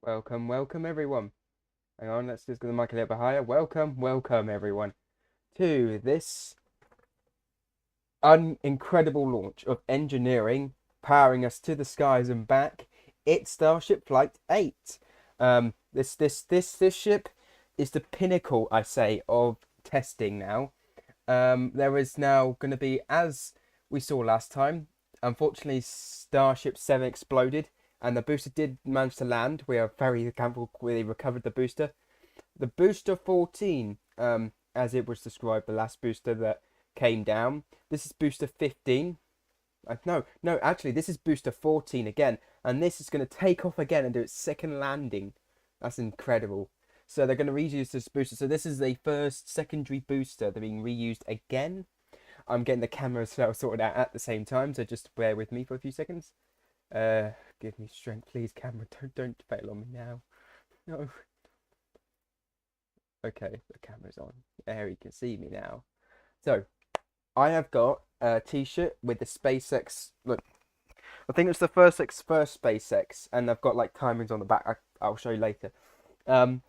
Welcome everyone. Hang on, let's just get the mic a little bit higher. Welcome everyone to this incredible launch of engineering powering us to the skies and back. It's Starship Flight 8. This ship is the pinnacle, I say, of testing now. There is now going to be, as we saw last time, unfortunately, Starship 7 exploded and the booster did manage to land. We are very thankful we recovered the booster. The booster 14, as it was described, the last booster that came down. This is booster 15. No, actually, this is booster 14 again, and this is going to take off again and do its second landing. That's incredible. So they're going to reuse this booster. So this is the first secondary booster. They're being reused again. I'm getting the camera sorted out at the same time, so just bear with me for a few seconds. Give me strength, please, camera. Don't fail on me now. No. Okay, the camera's on. There, you can see me now. So I have got a T-shirt with the SpaceX. Look, I think it's the first SpaceX, and I've got like timings on the back. I'll show you later. Um,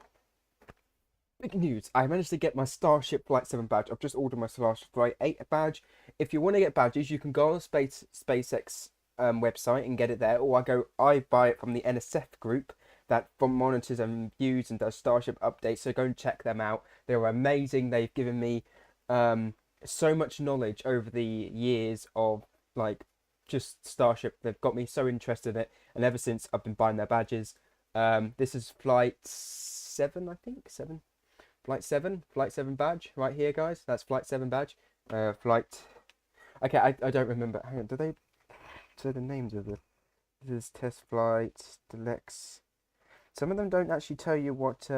Big news! I managed to get my Starship Flight 7 badge. I've just ordered my Starship Flight 8 badge. If you want to get badges, you can go on the SpaceX website and get it there, or I buy it from the NSF group that monitors and views and does Starship updates. So go and check them out. They were amazing. They've given me so much knowledge over the years of like just Starship. They've got me so interested in it, and ever since I've been buying their badges. This is Flight 7, I think 7. Flight 7 badge right here, guys. That's Flight 7 badge. Flight. Okay, I don't remember. Hang on, do they say the names of the? This is test flight, deluxe. Some of them don't actually tell you which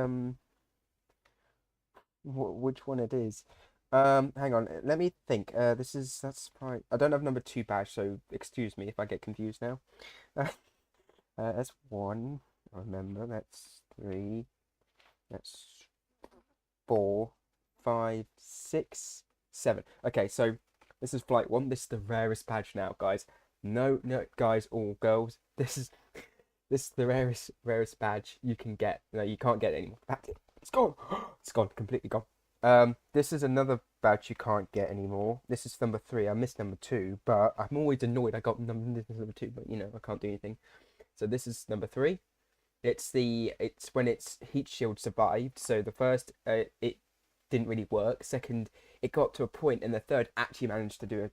one it is. Hang on, let me think. That's probably. I don't have number 2 badge, so excuse me if I get confused now. That's 1. Remember, that's 3. That's 4, 5, 6, 7. Okay, so this is flight 1. This is the rarest badge now, guys. No, guys or girls. This is the rarest badge you can get. No, you can't get it anymore. That's it. It's gone. It's gone. Completely gone. This is another badge you can't get anymore. This is number 3. I missed number 2, but I'm always annoyed I got number 2, but I can't do anything. So this is number 3. It's when its heat shield survived. So the first it didn't really work. Second, it got to a point, and the third actually managed to do it.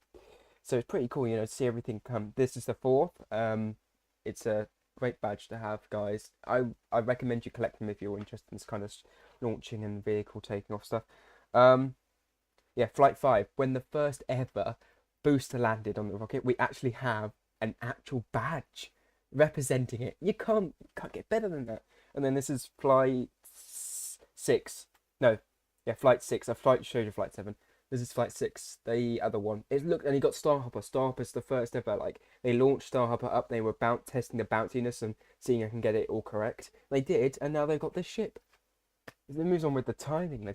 So it's pretty cool, to see everything come. This is the 4th. It's a great badge to have, guys. I recommend you collect them if you're interested in this kind of launching and vehicle taking off stuff. Yeah, Flight 5. When the first ever booster landed on the rocket, we actually have an actual badge representing it. You can't get better than that. And then this is Flight 6. No, yeah, Flight 6. I showed you Flight 7. This is Flight 6, the other one. And you got Starhopper. Starhopper's the first ever. Like they launched Starhopper up. They were testing the bounciness and seeing if I can get it all correct. They did, and now they've got this ship. It moves on with the timing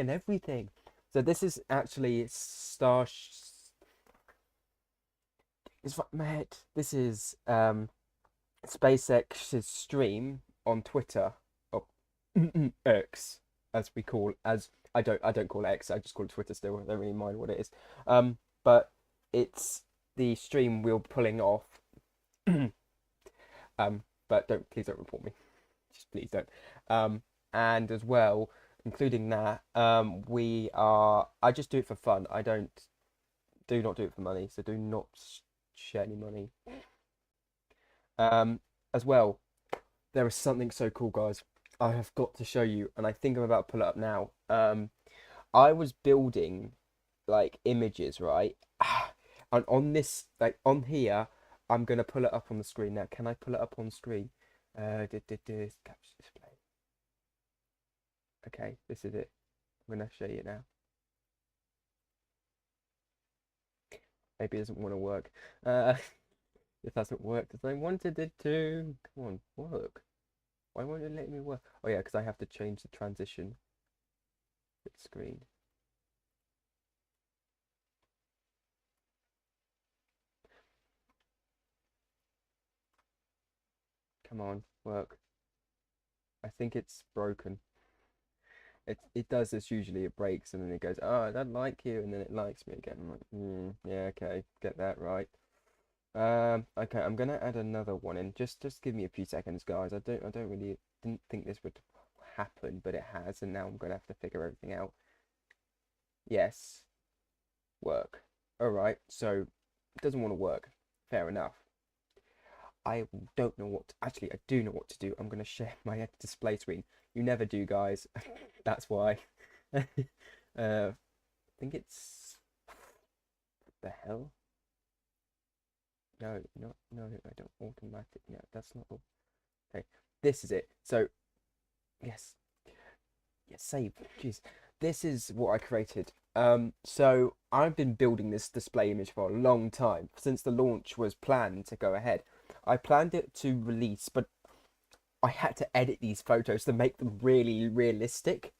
and everything. So this is actually It's mate. This is SpaceX's stream on Twitter, or X, as we call as I don't call it X. I just call it Twitter still. I don't really mind what it is. But it's the stream we're pulling off. But please don't report me. Just please don't. And as well, including that, I just do it for fun. I do not do it for money. So do not share any money. As well, there is something so cool, guys. I have got to show you, and I think I'm about to pull it up now. I was building like images, right? And on this, like on here, I'm gonna pull it up on the screen now. Can I pull it up on screen? Capture display. Okay, this is it. I'm gonna show you now. Maybe it doesn't want to work. It hasn't worked as I wanted it to. Come on, work. Why won't it let me work? Oh yeah, because I have to change the transition screen. Come on, work. I think it's broken. It does this usually. It breaks and then it goes, oh, I don't like you, and then it likes me again. I'm like, yeah, okay, get that right. Okay, I'm gonna add another one in. Just give me a few seconds, guys. I don't really didn't think this would happen, but it has, and now I'm gonna have to figure everything out. Yes, work. All right, so it doesn't want to work. Fair enough. I don't know what actually I do know what to do. I'm gonna share my display screen. You never do, guys. That's why. I think it's the hell. No, not no. I don't automatic. No, that's not all. Okay, this is it. So yes, yes, save. Jeez, this is what I created. So I've been building this display image for a long time since the launch was planned to go ahead. I planned it to release, but I had to edit these photos to make them really realistic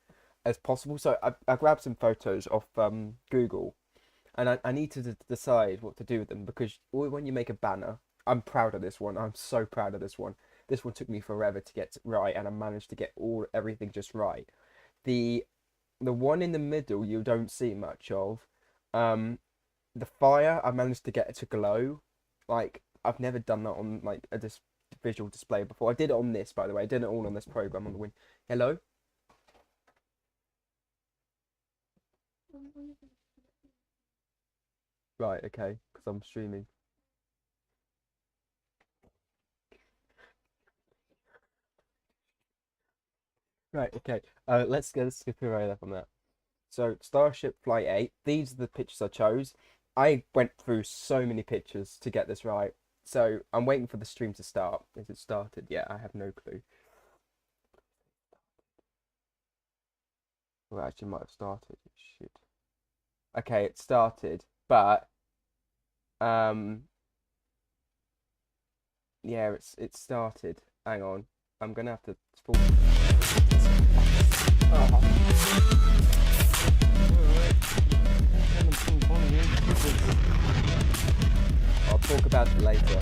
as possible. So I grabbed some photos off Google, and I need to decide what to do with them because when you make a banner, I'm proud of this one. I'm so proud of this one. This one took me forever to get right, and I managed to get everything just right. The the one in the middle you don't see much of. The fire I managed to get it to glow. Like I've never done that on like a visual display before. I did it on this, by the way. I did it all on this program on the win. Hello. Right. Okay. Because I'm streaming. Right. Okay. Let's skip right up on that. So Starship Flight 8. These are the pictures I chose. I went through so many pictures to get this right. So I'm waiting for the stream to start. Is it started? Yeah, I have no clue. Well, actually, might have started. It should. Okay, it started, but um, yeah, it's started. Hang on, I'm gonna have to. I'll talk about it later.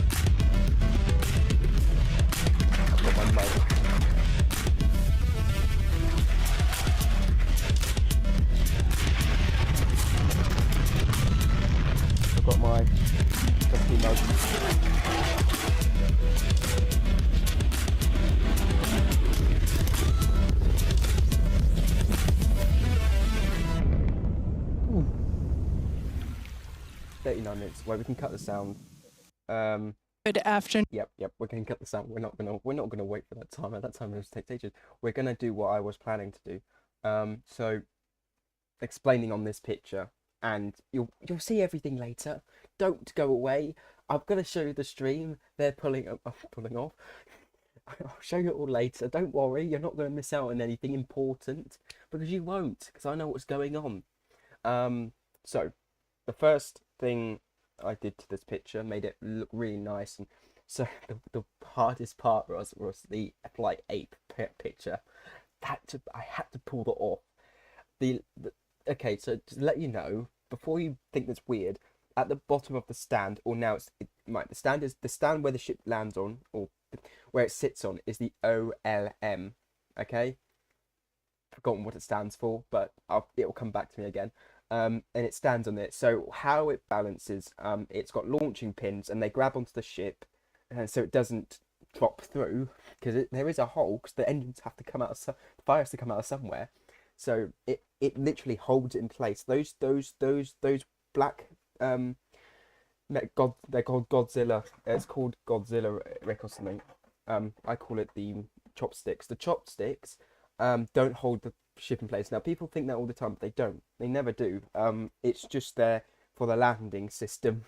I've got my mic. I've got my trusty mug. Ooh. 39 minutes. Well, we can cut the sound. Good afternoon. Yep. We can cut the sound. We're not gonna wait for that time. At that time, it takes ages. We're gonna do what I was planning to do. So explaining on this picture, and you'll see everything later. Don't go away. I'm gonna show you the stream. They're pulling off. I'll show you it all later. Don't worry. You're not gonna miss out on anything important because you won't. Because I know what's going on. So the first thing I did to this picture made it look really nice, and so the hardest part was the Flight 8 picture. I had to pull that off. The okay, so to let you know, before you think that's weird, at the bottom of the stand, or now the stand is the stand where the ship lands on, or where it sits on, is the OLM. Okay, forgotten what it stands for, but it will come back to me again. And it stands on it. So how it balances, it's got launching pins, and they grab onto the ship, and so it doesn't drop through because there is a hole because the engines have to come out of the fire has to come out of somewhere. So it literally holds it in place. Those black they're called Godzilla. It's called Godzilla Rick or something. I call it the chopsticks. The chopsticks don't hold the ship in place. Now people think that all the time, but they don't. They never do. It's just there for the landing system.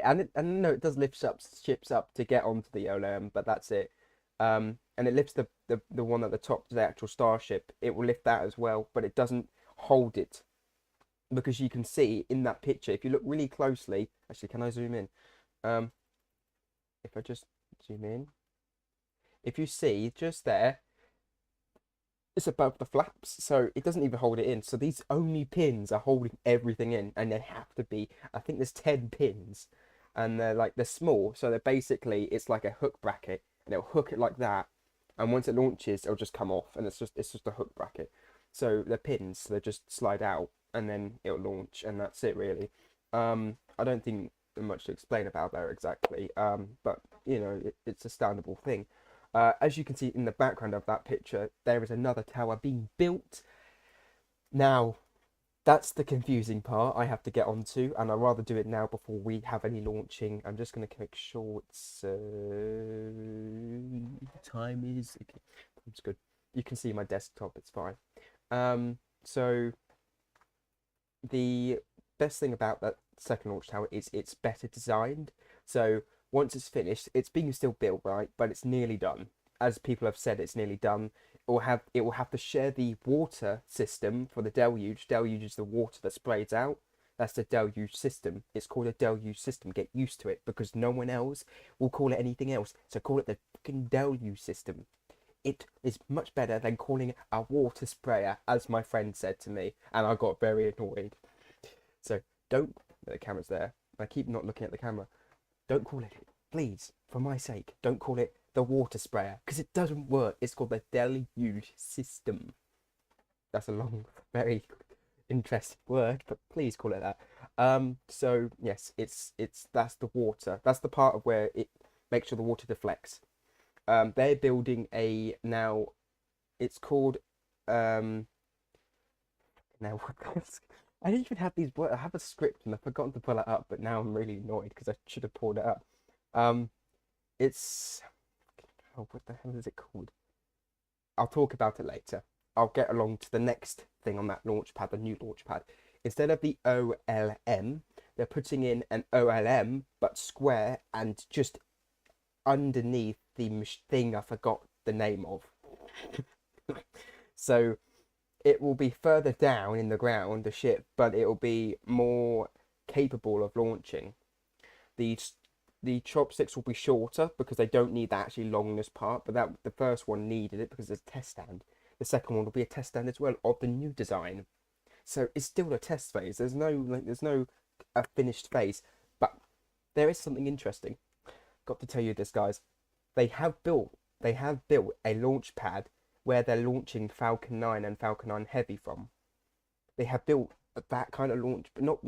And no, it does lift up ships up to get onto the OLM, but that's it. And it lifts the one at the top, the actual Starship. It will lift that as well, but it doesn't hold it because you can see in that picture, if you look really closely. Actually, can I zoom in? If I just zoom in, if you see just there, it's above the flaps, so it doesn't even hold it in. So these only pins are holding everything in, and they have to be. I think there's 10 pins, and they're small, so they're basically it's like a hook bracket, and it'll hook it like that, and once it launches, it'll just come off, and it's just a hook bracket. So they're pins, so they just slide out, and then it'll launch, and that's it really. I don't think there's much to explain about there exactly, but you know, it's a standable thing. As you can see in the background of that picture, there is another tower being built. Now, that's the confusing part I have to get onto, and I'd rather do it now before we have any launching. I'm just going to make sure it's time is okay. That's good. You can see my desktop, it's fine. So the best thing about that second launch tower is it's better designed. So once it's finished, it's being still built, right? But it's nearly done. As people have said, it's nearly done. It will have to share the water system for the deluge. Deluge is the water that sprays out. That's the deluge system. It's called a deluge system. Get used to it, because no one else will call it anything else. So call it the fucking deluge system. It is much better than calling it a water sprayer, as my friend said to me, and I got very annoyed. So don't. The camera's there. I keep not looking at the camera. Don't call it, please, for my sake. Don't call it the water sprayer, because it doesn't work. It's called the deluge system. That's a long, very interesting word, but please call it that. So yes, that's the water. That's the part of where it makes sure the water deflects. They're building a now. It's called now. I didn't even have these words. I have a script and I've forgotten to pull it up, but now I'm really annoyed because I should have pulled it up. It's what the hell is it called? I'll talk about it later. I'll get along to the next thing on that launch pad, the new launch pad. Instead of the OLM, they're putting in an OLM but square, and just underneath the thing I forgot the name of. So it will be further down in the ground, the ship, but it will be more capable of launching. The chopsticks will be shorter because they don't need that actually longness part, but the first one needed it because there's a test stand. The second one will be a test stand as well of the new design. So it's still a test phase. There's no finished phase, but there is something interesting. Got to tell you this, guys. They have built a launch pad where they're launching Falcon 9 and Falcon 9 Heavy from. They have built that kind of launch, but not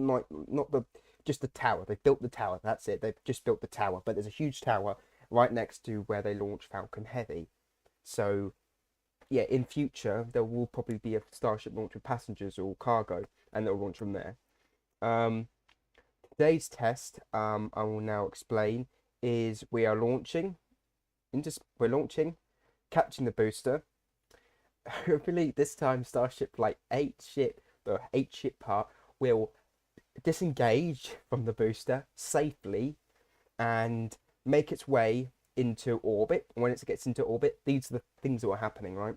just the tower. They built the tower. That's it. They've just built the tower, but there's a huge tower right next to where they launch Falcon Heavy. So yeah, in future there will probably be a Starship launch with passengers or cargo, and they'll launch from there. Today's test, I will now explain, is we're launching, catching the booster. Hopefully this time Starship Flight 8 ship, the 8 ship part, will disengage from the booster safely and make its way into orbit. When it gets into orbit, these are the things that are happening, right?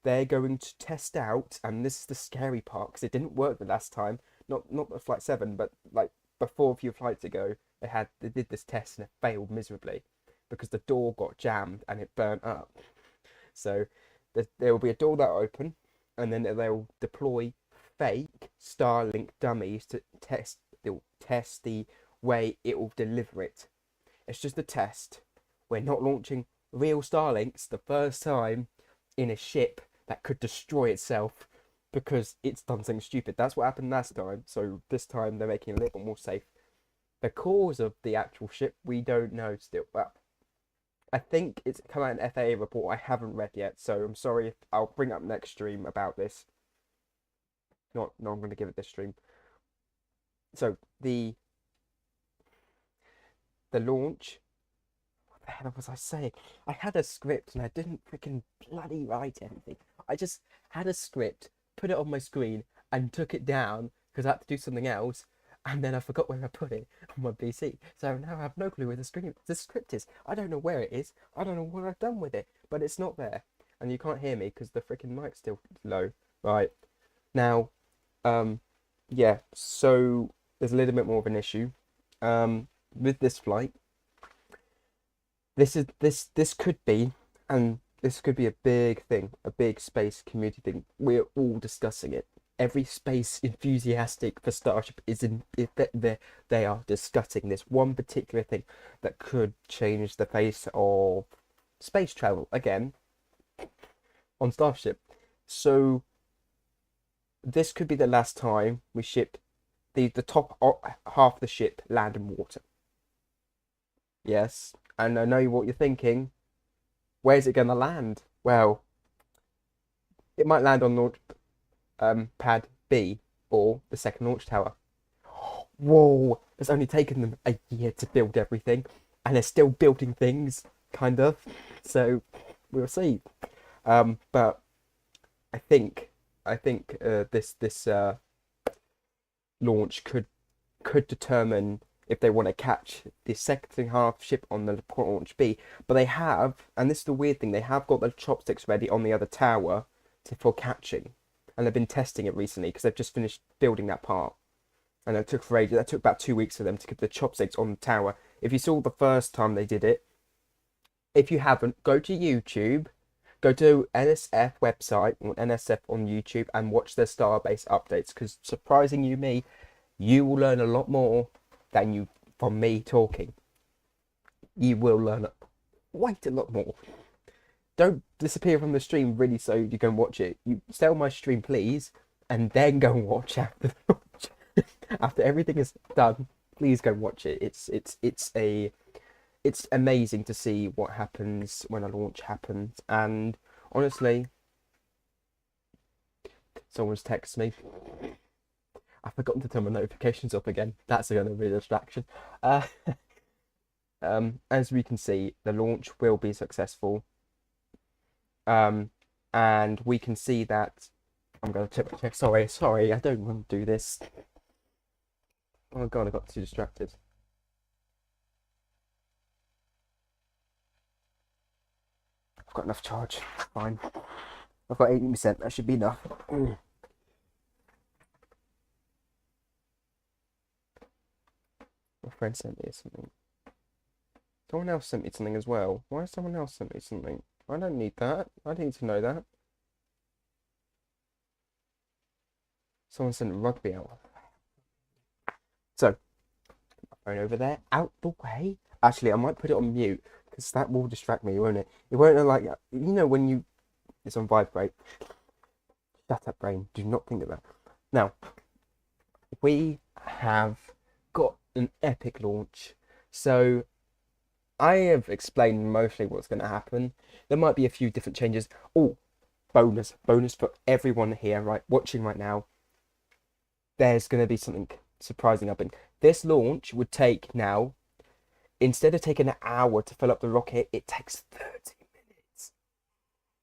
They're going to test out, and this is the scary part because it didn't work the last time. Not the Flight 7, but like before a few flights ago, they did this test and it failed miserably because the door got jammed and it burnt up. So there will be a door that will open, and then they'll deploy fake Starlink dummies to test. They'll test the way it will deliver it. It's just a test. We're not launching real Starlinks the first time in a ship that could destroy itself because it's done something stupid. That's what happened last time. So this time they're making it a little bit more safe. The cause of the actual ship, we don't know still. Well, I think it's come out an FAA report I haven't read yet, so I'm sorry if I'll bring up next stream about this. No, I'm going to give it this stream. So the launch. What the hell was I saying? I had a script and I didn't freaking bloody write anything. I just had a script, put it on my screen, and took it down because I had to do something else. And then I forgot where I put it on my PC. So now I have no clue where the script is. I don't know where it is. I don't know what I've done with it. But it's not there. And you can't hear me because the freaking mic's still low. Right. Now, yeah. So there's a little bit more of an issue. With this flight. This could be, and this could be a big thing. A big space community thing. We're all discussing it. Every space enthusiastic for Starship they are discussing this one particular thing that could change the face of space travel again. on Starship. So this could be the last time we ship the top half of the ship land and water. Yes, and I know what you're thinking. Where's it going to land? Well, it might land on launch pad B or the second launch tower. Whoa, it's only taken them a year to build everything, and they're still building things, kind of. So we'll see. But I think this launch could determine if they want to catch the second half ship on the launch B. But they have, and this is the weird thing, they have got the chopsticks ready on the other tower for catching, and they've been testing it recently because they've just finished building that part. And it took for ages. That took about 2 weeks for them to get the chopsticks on the tower. If you saw the first time they did it, if you haven't, go to YouTube, go to NSF website or NSF on YouTube and watch their Starbase updates. Because surprising me, you will learn a lot more than you from me talking. You will learn quite a lot more. Don't disappear from the stream really so you can watch it. You stay on my stream, please, and then go and watch after the launch. After everything is done, please go watch it. It's amazing to see what happens when a launch happens. And honestly, someone's texted me. I've forgotten to turn my notifications up again. That's going to be a distraction. As we can see, the launch will be successful. And we can see that. I'm going to check. Sorry, I don't want to do this. Oh god, I got too distracted. I've got enough charge. Fine. I've got 80%. That should be enough. My friend sent me something. Someone else sent me something as well. Why has someone else sent me something? I don't need that. I need to know that. Someone sent rugby out. So, put my phone over there, out the way. Actually, I might put it on mute because that will distract me, won't it? It won't like, when it's on vibrate. Shut up, brain. Do not think of that. Now, we have got an epic launch. So, I have explained mostly what's going to happen. There might be a few different changes. Oh, bonus for everyone here, right, watching right now. There's going to be something surprising happening. This launch would take now, instead of taking an hour to fill up the rocket, it takes 30 minutes.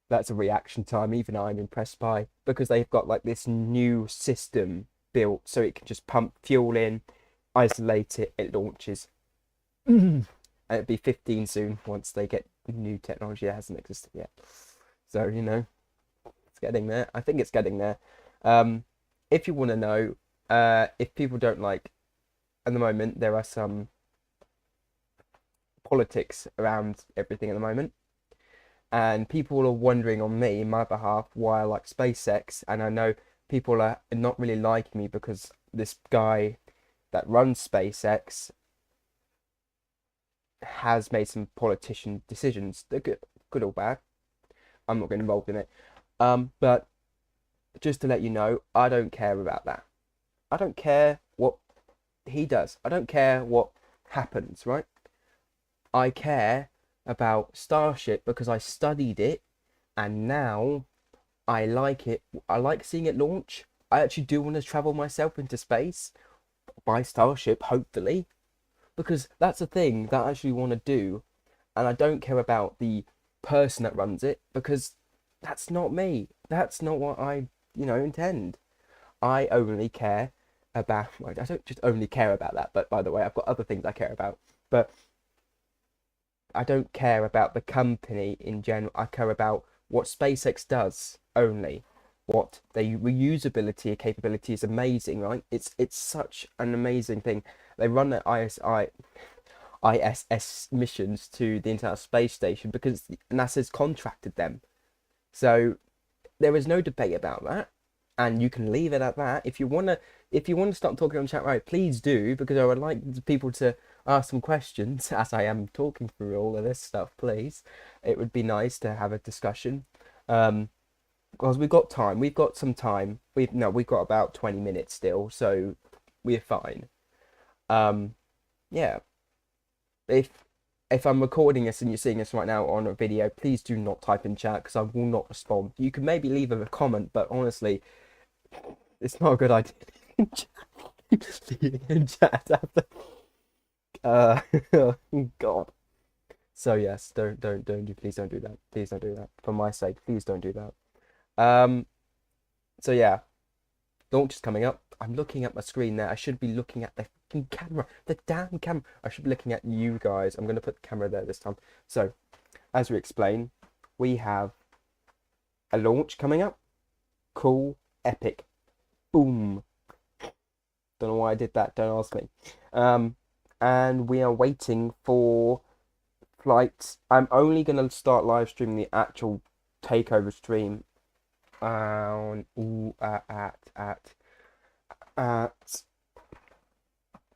That's a reaction time even I'm impressed by, because they've got like this new system built so it can just pump fuel in, isolate it, it launches. And it'll be 15 soon once they get new technology that hasn't existed yet. So, it's getting there. I think it's getting there. If you want to know, if people don't like, at the moment, there are some politics around everything at the moment. And people are wondering on me, in my behalf, why I like SpaceX. And I know people are not really liking me because this guy that runs SpaceX has made some politician decisions. They're good or bad. I'm not getting involved in it. But just to let you know, I don't care about that. I don't care what he does. I don't care what happens, right? I care about Starship because I studied it and now I like it. I like seeing it launch. I actually do want to travel myself into space by Starship, hopefully, because that's a thing that I actually want to do. And I don't care about the person that runs it because that's not me. That's not what I, intend. I only care about, well, I don't just only care about that, but by the way, I've got other things I care about. But I don't care about the company in general. I care about what SpaceX does only. What the reusability capability is amazing, right? It's such an amazing thing. They run their ISS missions to the International Space Station because NASA's contracted them. So there is no debate about that, and you can leave it at that. If you wanna start talking on chat, right? Please do, because I would like people to ask some questions as I am talking through all of this stuff. Please, it would be nice to have a discussion. because we've got time. We've got some time. We've got about 20 minutes still, so we're fine. Um, yeah. If I'm recording this and you're seeing this right now on a video, please do not type in chat because I will not respond. You can maybe leave a comment, but honestly, it's not a good idea. Leaving in chat after. Uh, God. So yes, please don't do that. Please don't do that. For my sake, please don't do that. So yeah, launch is coming up. I'm looking at my screen there. I should be looking at the fucking camera, the damn camera. I should be looking at you guys. I'm gonna put the camera there this time. So, as we explain, we have a launch coming up. Cool, epic, boom. Don't know why I did that. Don't ask me. And we are waiting for flights. I'm only gonna start live streaming the actual takeover stream on at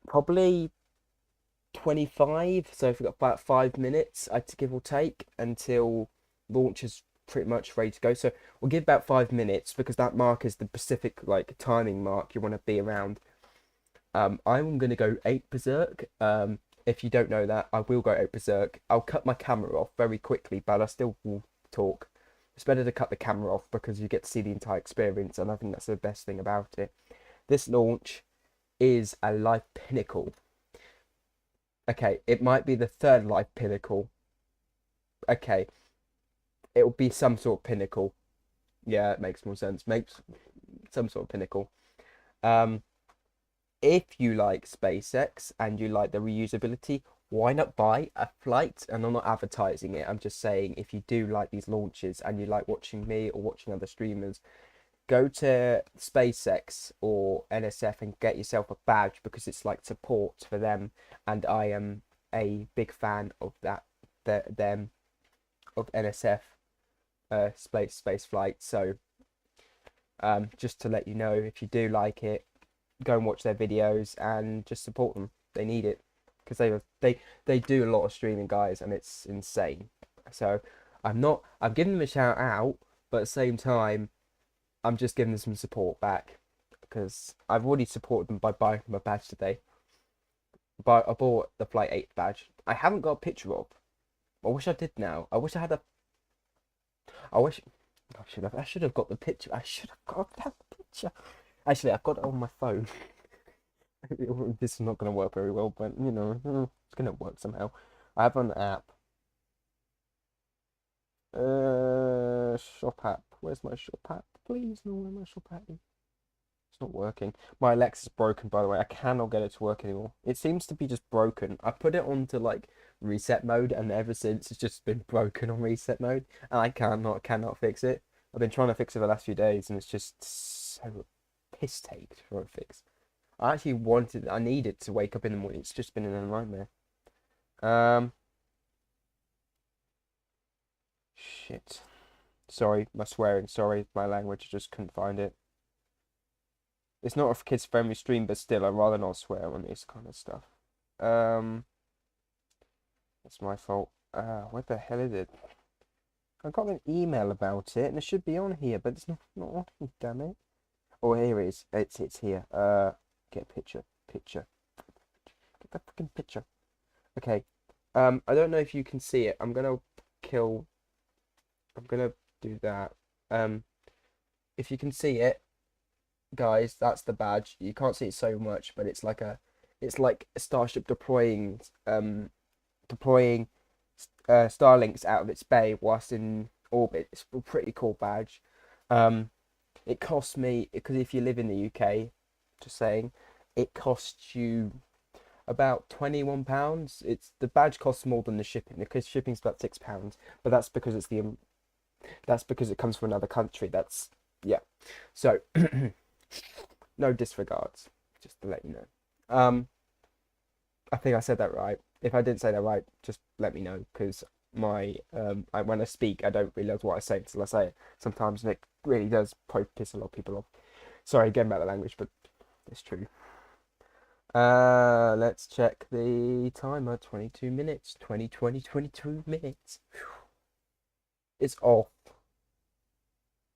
probably 25. So if we've got about 5 minutes, I'd give or take until launch is pretty much ready to go. So we'll give about 5 minutes because that mark is the specific like timing mark you want to be around. I'm gonna go 8 berserk. If you don't know that, I will go 8 berserk. I'll cut my camera off very quickly, but I still will talk. It's better to cut the camera off because you get to see the entire experience, and I think that's the best thing about it. This launch is a life pinnacle. Okay, it might be the third life pinnacle. Okay, it'll be some sort of pinnacle. Yeah, it makes more sense. Makes some sort of pinnacle. If you like SpaceX and you like the reusability, why not buy a flight? And I'm not advertising it. I'm just saying if you do like these launches and you like watching me or watching other streamers, go to SpaceX or NSF and get yourself a badge because it's like support for them. And I am a big fan of them of NSF space flight. So just to let you know, if you do like it, go and watch their videos and just support them. They need it because they do a lot of streaming, guys, and it's insane. So I'm giving them a shout out, but at the same time I'm just giving them some support back because I've already supported them by buying them a badge today. But I bought the Flight 8 badge. I haven't got a picture of. I wish I did now. I wish I had a. I wish I should have got the picture. I should have got that picture. Actually, I've got it on my phone. This is not going to work very well, but you know, it's going to work somehow. I have an app. Shop app. Where's my shop app? Please, no, where my shop app is. It's not working. My Alexa's broken, by the way. I cannot get it to work anymore. It seems to be just broken. I put it onto like reset mode, and ever since it's just been broken on reset mode, and I cannot fix it. I've been trying to fix it the last few days, and it's just so piss take for a fix. I needed to wake up in the morning. It's just been a nightmare. Shit. Sorry, my swearing. Sorry, my language. I just couldn't find it. It's not a kids-friendly stream, but still, I'd rather not swear on this kind of stuff. It's my fault. What the hell is it? I got an email about it, and it should be on here, but it's not on here, damn it. Oh, here it is. It's here. Get a picture. Get the fucking picture. Okay. I don't know if you can see it. I'm gonna do that. If you can see it, guys, that's the badge. You can't see it so much, but it's like a Starship deploying Starlinks out of its bay whilst in orbit. It's a pretty cool badge. It costs me, because if you live in the UK, just saying, it costs you about £21. The badge costs more than the shipping because shipping's about £6, but that's because it comes from another country. Yeah. So no disregards, just to let you know. I think I said that right. If I didn't say that right, just let me know because when I speak, I don't realize what I say until I say it sometimes, and it really does probably piss a lot of people off. Sorry again about the language, but it's true. Let's check the timer. 22 minutes. 22 minutes. It's off.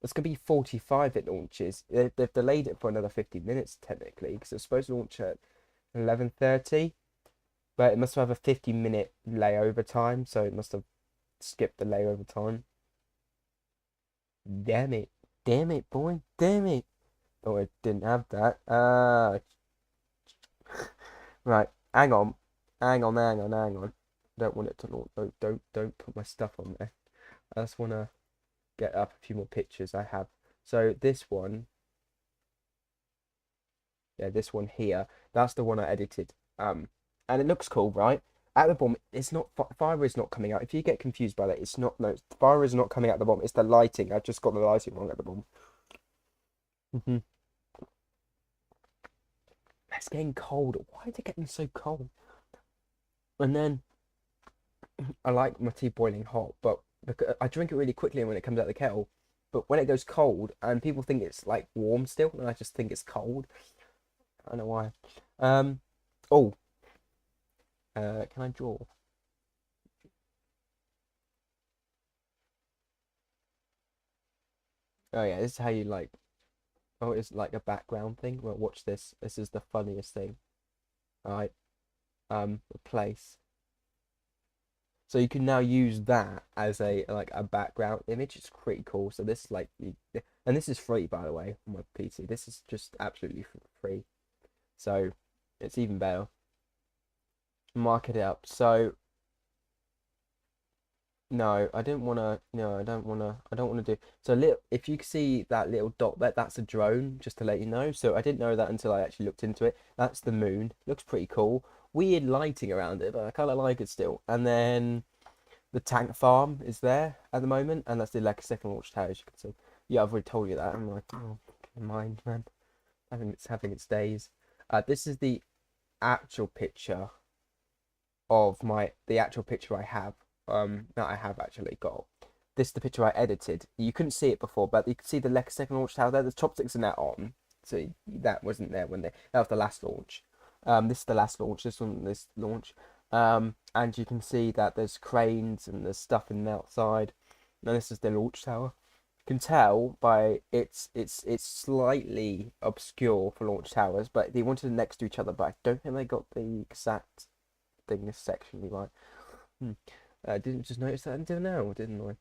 It's gonna be 45 it launches. They've delayed it for another 50 minutes technically because it's supposed to launch at 11:30, but it must have a 50-minute layover time, so it must have skipped the layover time. Damn it. Damn it, boy. Damn it. Oh, it didn't have that. Right. Hang on. Hang on. Don't want it to launch. Don't put my stuff on there. I just want to get up a few more pictures I have. So this one, yeah, this one here, that's the one I edited. And it looks cool, right? At the bottom, it's not fire is not coming out. If you get confused by that, it's not no fire is not coming out the bottom. It's the lighting. I just got the lighting wrong at the bottom. It's getting cold. Why is it getting so cold? And then I like my tea boiling hot, but I drink it really quickly when it comes out of the kettle. But when it goes cold, and people think it's like warm still, and I just think it's cold. I don't know why. Um, oh, can I draw? Oh yeah, this is how you like. Oh, it's like a background thing. Well, watch this. This is the funniest thing. All right. Replace. So you can now use that as a like a background image. It's pretty cool. So this is like, and this is free by the way on my PC. This is just absolutely free. So it's even better. Mark it up. So no, I didn't want to. No, I don't want to. I don't want to do. So little, if you see that little dot there, that's a drone. Just to let you know. So I didn't know that until I actually looked into it. That's the moon. Looks pretty cool. Weird lighting around it, but I kind of like it still. And then the tank farm is there at the moment, and that's the like second launch tower, as you can see. Yeah, I've already told you that. I'm like, oh, mind, man. Having its days. This is the actual picture of the actual picture I have. That I have actually got. This is the picture I edited. You couldn't see it before, but you can see the like second launch tower there. The chopsticks are now on, so that wasn't there when that was the last launch. This is the last launch. This launch. And you can see that there's cranes and there's stuff in the outside. And this is the launch tower. You can tell by it's slightly obscure for launch towers, but they wanted them next to each other. But I don't think they got the exact thing this section right. I didn't just notice that until now, didn't I?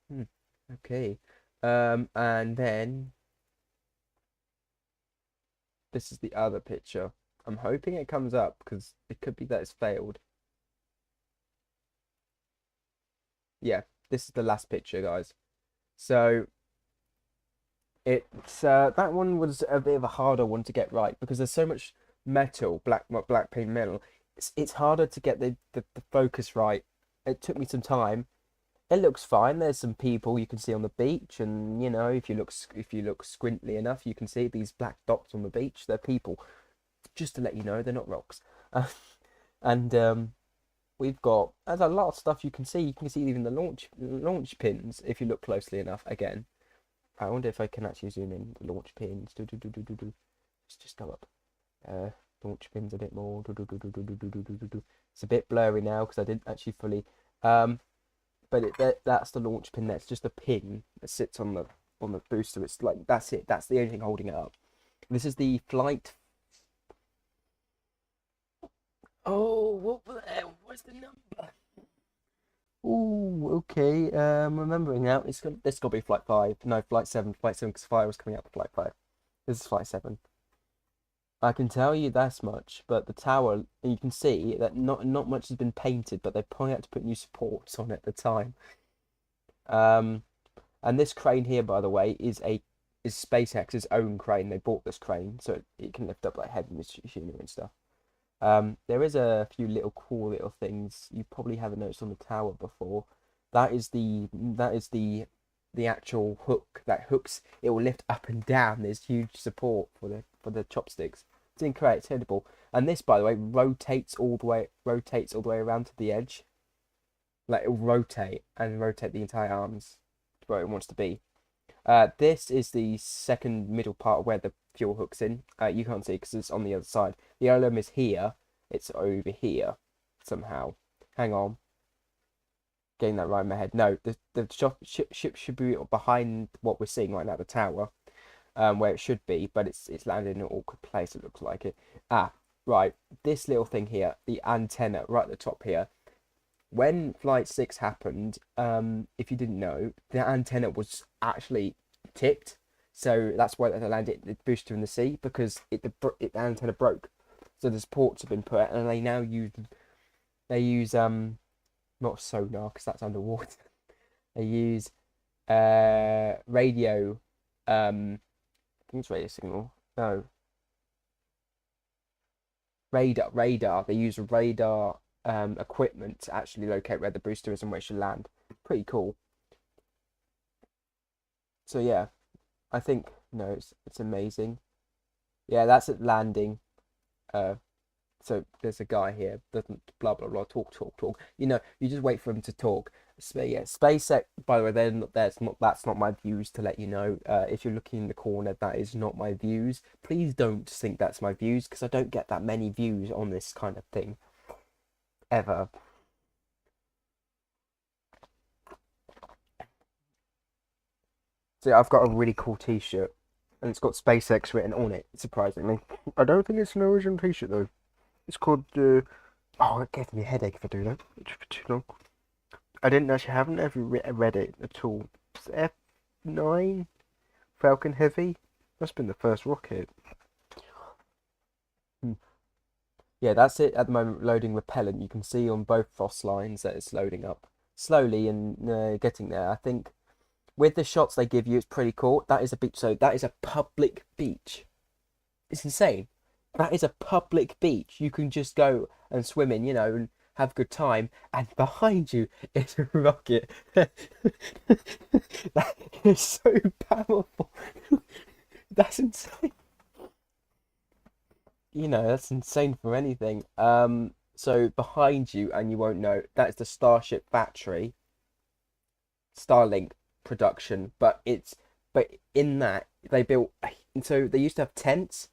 Okay. And then this is the other picture. I'm hoping it comes up because it could be that it's failed. Yeah, this is the last picture, guys. So it's that one was a bit of a harder one to get right because there's so much metal, black paint metal. It's harder to get the focus right. It took me some time. It looks fine. There's some people you can see on the beach, and you know if you look squintly enough, you can see these black dots on the beach. They're people. Just to let you know, they're not rocks. And we've got there's a lot of stuff you can see. You can see even the launch pins if you look closely enough. Again, I wonder if I can actually zoom in the launch pins. Just go up. Launch pins a bit more. It's a bit blurry now because I didn't actually fully. But that's the launch pin. That's just a pin that sits on the booster. It's like that's it. That's the only thing holding it up. This is the flight. Oh, what's the number? Oh, okay. Remembering now. This got to be flight 5. No, flight 7. Flight 7 because fire was coming out for flight 5. This is flight 7. I can tell you that's much, but the tower, you can see that not much has been painted, but they probably had to put new supports on it at the time. And this crane here, by the way, is SpaceX's own crane. They bought this crane, so it can lift up like heavy machinery and stuff. There is a few little cool little things you probably haven't noticed on the tower before. That is the actual hook that hooks. It will lift up and down. There's huge support for the chopsticks. It's incredible. And this, by the way, rotates all the way around to the edge. Like it'll rotate and rotate the entire arms to where it wants to be. This is the second middle part where the fuel hooks in. You can't see because it's on the other side. The aluminum is here. It's over here somehow. Hang on. getting that right in my head. No, the ship should be behind what we're seeing right now, the tower, where it should be, but it's landed in an awkward place. It looks like it. Ah, right. This little thing here, the antenna right at the top here. When Flight 6 happened, if you didn't know, the antenna was actually tipped. So that's why they landed the booster in the sea, because the antenna broke. So the supports have been put, and they use not sonar because that's underwater. They use radio, I think it's radio signal. No, radar. They use radar equipment to actually locate where the booster is and where it should land. Pretty cool. So yeah, I think no, it's amazing. Yeah, that's at landing. Uh, so there's a guy here doesn't blah blah blah talk. You just wait for him to talk. Yeah, SpaceX. By the way, they're not. That's not my views. To let you know, if you're looking in the corner, that is not my views. Please don't think that's my views, because I don't get that many views on this kind of thing ever. So yeah, I've got a really cool T-shirt, and it's got SpaceX written on it. Surprisingly, I don't think it's an original T-shirt though. It's called. Oh, it gave me a headache if I do that. It's for too long. I didn't actually haven't ever read it at all. F9 Falcon Heavy. Must have been the first rocket. Yeah, that's it at the moment. Loading repellent. You can see on both frost lines that it's loading up slowly and getting there. I think with the shots they give you, it's pretty cool. That is a beach. So that is a public beach. It's insane. That is a public beach. You can just go and swim in, and have a good time. And behind you is a rocket. That is so powerful. That's insane. That's insane for anything. So behind you, and you won't know, that is the Starship battery, Starlink production. But in that they built. So they used to have tents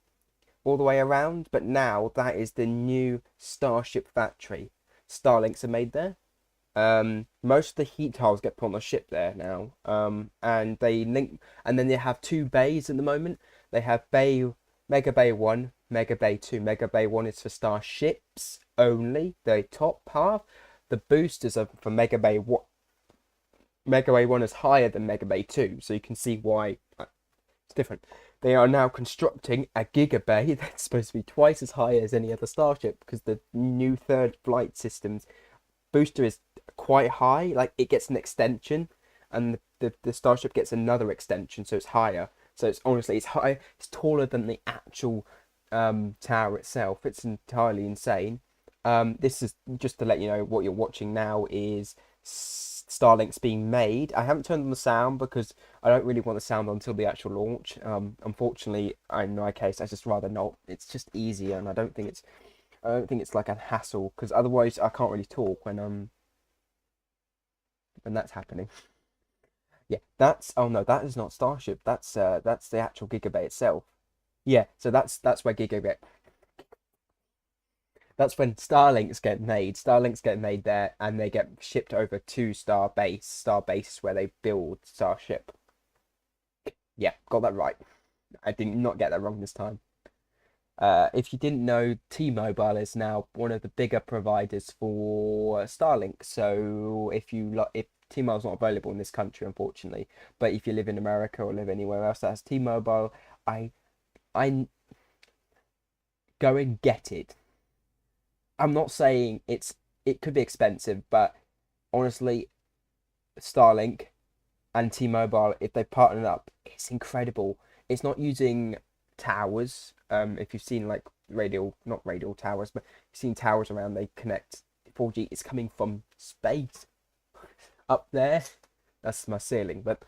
all the way around, but now that is the new Starship factory. Starlinks are made there. Most of the heat tiles get put on the ship there now. And they link, and then they have two bays at the moment. They have Mega Bay 1, Mega Bay 2. Mega Bay 1 is for starships only, the top half. The boosters are for Mega Bay 1. Mega Bay 1 is higher than Mega Bay 2, so you can see why it's different. They are now constructing a Giga Bay that's supposed to be twice as high as any other Starship, because the new third flight system's booster is quite high. Like, it gets an extension, and the Starship gets another extension, so it's higher. So it's high. It's taller than the actual tower itself. It's entirely insane. This is just to let you know what you're watching now is Starlink's being made. I haven't turned on the sound because I don't really want the sound until the actual launch. Unfortunately, in my case, I just rather not. It's just easier, and I don't think it's like a hassle, because otherwise I can't really talk when that's happening. Yeah, oh no, that is not Starship. That's the actual Gigabay itself. Yeah, so that's where Gigabay. That's when Starlinks get made. Starlinks get made there, and they get shipped over to Starbase. Starbase is where they build Starship. Yeah, got that right. I did not get that wrong this time. If you didn't know, T-Mobile is now one of the bigger providers for Starlink. So if T-Mobile's not available in this country, unfortunately, but if you live in America or live anywhere else that has T-Mobile, I go and get it. I'm not saying it could be expensive, but honestly, Starlink and T-Mobile, if they partnered up, it's incredible. It's not using towers. If you've seen like not radial towers, but you've seen towers around, they connect 4G. It's coming from space up there. That's my ceiling. But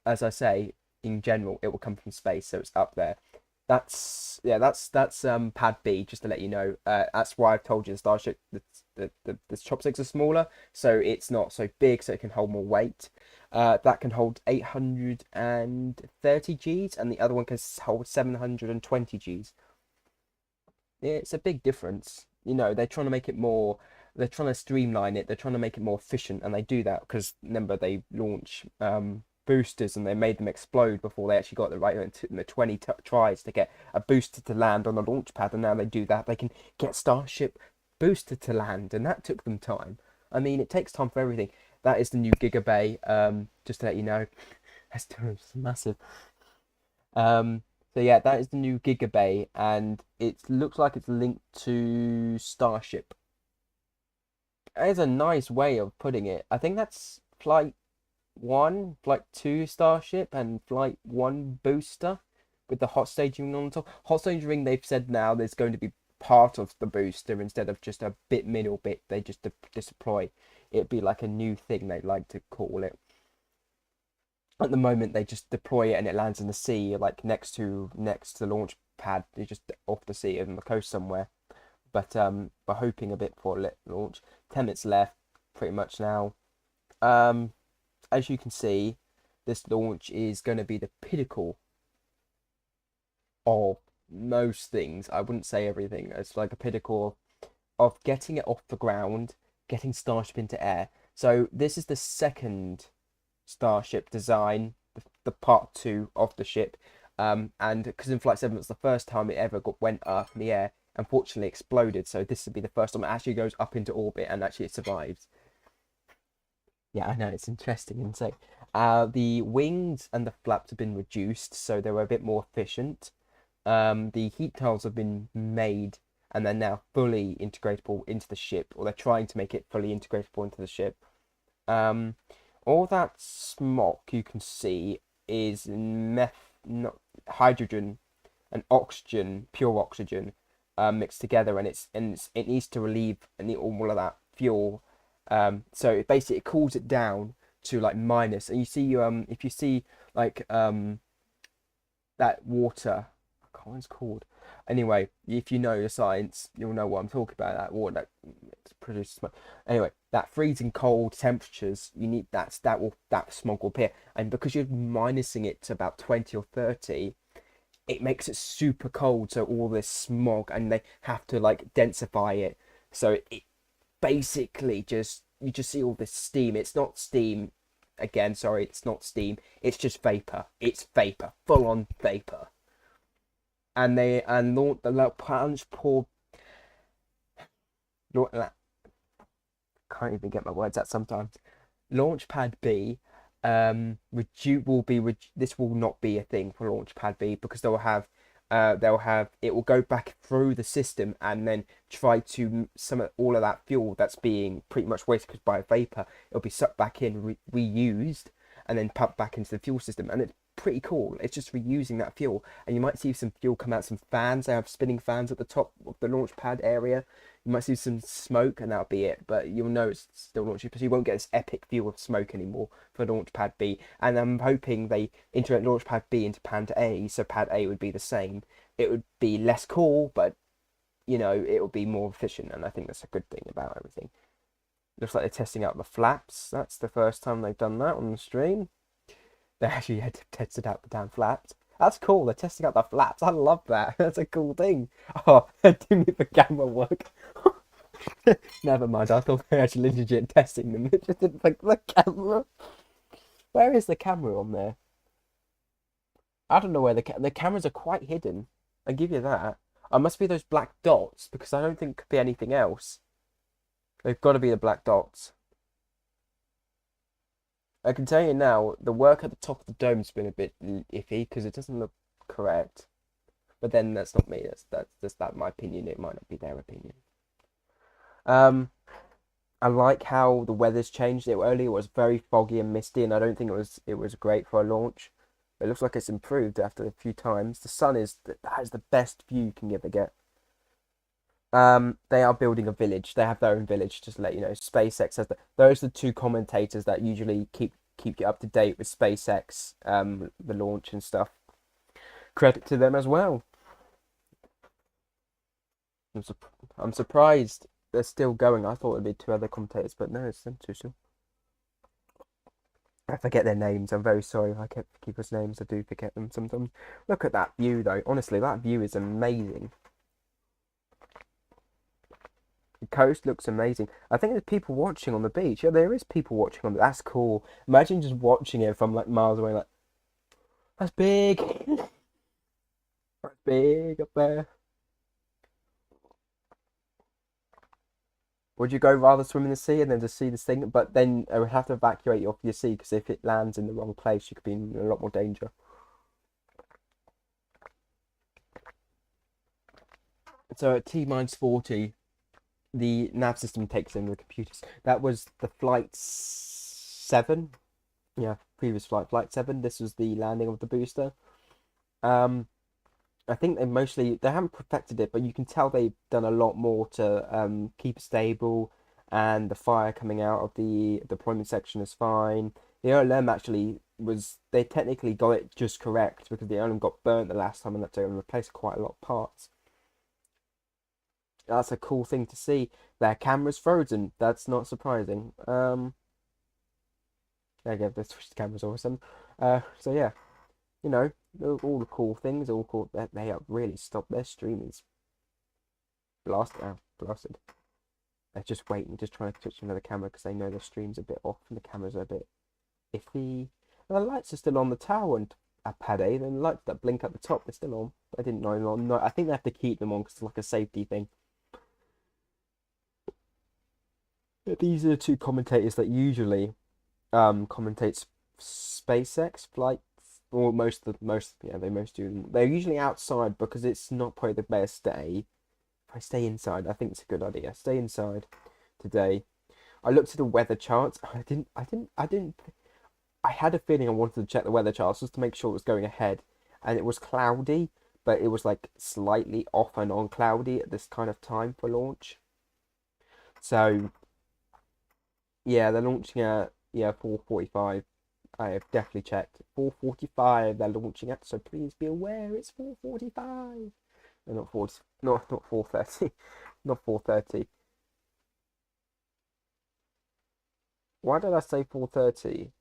as I say, in general, it will come from space, so it's up there. That's pad B, just to let you know. That's why I've told you the Starship, the chopsticks are smaller, so it's not so big, so it can hold more weight. That can hold 830 Gs, and the other one can hold 720 Gs. Yeah, it's a big difference. They're trying to make it more they're trying to streamline it. They're trying to make it more efficient, and they do that because remember they launch boosters and they made them explode before they actually got the right in the 20 tries to get a booster to land on the launch pad, and now they do that. They can get Starship booster to land, and that took them time. I mean, it takes time for everything. That is the new Giga Bay. Just to let you know, that's massive. So yeah, that is the new Giga Bay, and it looks like it's linked to Starship. That is a nice way of putting it. I think that's Flight 1, Flight 2 Starship, and Flight 1 booster with the hot staging on top. Hot staging, they've said now there's going to be part of the booster instead of just a middle bit they just deploy. It'd be like a new thing they like to call it. At the moment, they just deploy it and it lands in the sea, like next to the launch pad. It's just off the sea on the coast somewhere. But we're hoping a bit for a launch. 10 minutes left, pretty much now. As you can see, this launch is going to be the pinnacle of most things. I wouldn't say everything. It's like a pinnacle of getting it off the ground, getting Starship into air. So this is the second Starship design, the part 2 of the ship. And because in Flight 7 it was the first time it ever went up in the air, unfortunately exploded. So this would be the first time it actually goes up into orbit and actually it survives. Yeah, I know, it's interesting and so the wings and the flaps have been reduced, so they were a bit more efficient. The heat tiles have been made and they're now fully integratable into the ship, or they're trying to make it fully integratable into the ship. All that smoke you can see is hydrogen and oxygen, pure oxygen, mixed together, and it needs to relieve all of that fuel. So it basically cools it down to like minus, and you see if you see like that water, I can't remember what it's called. Anyway, if you know the science, you'll know what I'm talking about. That water that produces smoke. Anyway, that freezing cold temperatures, you need that smog will appear, and because you're minusing it to about 20 or 30, it makes it super cold. So all this smog, and they have to like densify it. So it basically you just see all this steam. It's not steam. Again, sorry, it's not steam. It's just vapor. It's vapor, full on vapor. And the plunge pour. Can't even get my words out sometimes. Launchpad B, this will not be a thing for Launchpad B because it will go back through the system and then try to all of that fuel that's being pretty much wasted by vapor. It'll be sucked back in, reused, and then pumped back into the fuel system, and it's pretty cool. It's just reusing that fuel, and you might see some fuel come out, some fans. They have spinning fans at the top of the launch pad area. You might see some smoke, and that'll be it. But you'll know it's still launching, because you won't get this epic view of smoke anymore for launch pad B. And I'm hoping they integrate launch pad B into pad A, so pad A would be the same. It would be less cool, but it would be more efficient, and I think that's a good thing about everything. Looks like they're testing out the flaps. That's the first time they've done that on the stream. They actually had to test out the damn flaps. That's cool. They're testing out the flaps. I love that. That's a cool thing. Oh, didn't make the camera work. Never mind. I thought they were actually legit testing them. It just didn't like the camera. Where is the camera on there? I don't know where the cameras are quite hidden. I give you that. I must be those black dots, because I don't think it could be anything else. They've got to be the black dots. I can tell you now, the work at the top of the dome's been a bit iffy because it doesn't look correct. But then that's not me. That's my opinion. It might not be their opinion. I like how the weather's changed. Earlier it was very foggy and misty, and I don't think it was great for a launch. But it looks like it's improved after a few times. The sun that is the best view you can ever get. They are building a village. They have their own village, just to let you know. SpaceX has those are the two commentators that usually keep you up to date with SpaceX, the launch and stuff. Credit to them as well. I'm surprised they're still going. I thought it'd be two other commentators, but no, it's them two still. I forget their names. I'm very sorry if I keep people's names. I do forget them sometimes. Look at that view, though. Honestly, that view is amazing. The coast looks amazing. I think there's people watching on the beach. Yeah, there is people watching on. That's cool. Imagine just watching it from like miles away. Like that's big. That's big up there. Would you go rather swim in the sea and then just see this thing? But then I would have to evacuate you off your sea because if it lands in the wrong place, you could be in a lot more danger. So at T minus 40, the nav system takes in the computers. That was the flight 7. Yeah, previous flight 7. This was the landing of the booster. Um, I think they haven't perfected it, but you can tell they've done a lot more to keep it stable, and the fire coming out of the deployment section is fine. The OLM actually they technically got it just correct because the OLM got burnt the last time and had to replace quite a lot of parts. That's a cool thing to see. Their camera's frozen. That's not surprising. I gave the switch cameras awesome. So yeah, you know, all the cool things, all cool. They have really stopped their streamers. Blasted. They're just waiting, just trying to touch another camera because they know the stream's a bit off and the cameras are a bit iffy. And the lights are still on the tower and pad A. Then the lights that blink at the top, they're still on. I didn't know them on. No, I think they have to keep them on because it's like a safety thing. These are the two commentators that usually commentates SpaceX flights, or they most do them. They're usually outside because it's not probably the best day. If I stay inside, I think it's a good idea. Stay inside today. I looked at the weather charts. I had a feeling I wanted to check the weather charts just to make sure it was going ahead, and it was cloudy, but it was like slightly off and on cloudy at this kind of time for launch. So yeah, they're launching at 4:45. I have definitely checked. 4:45 they're launching at, so please be aware it's 4:45. No, not 4, not 4:30. Not 4:30. Why did I say 4:30?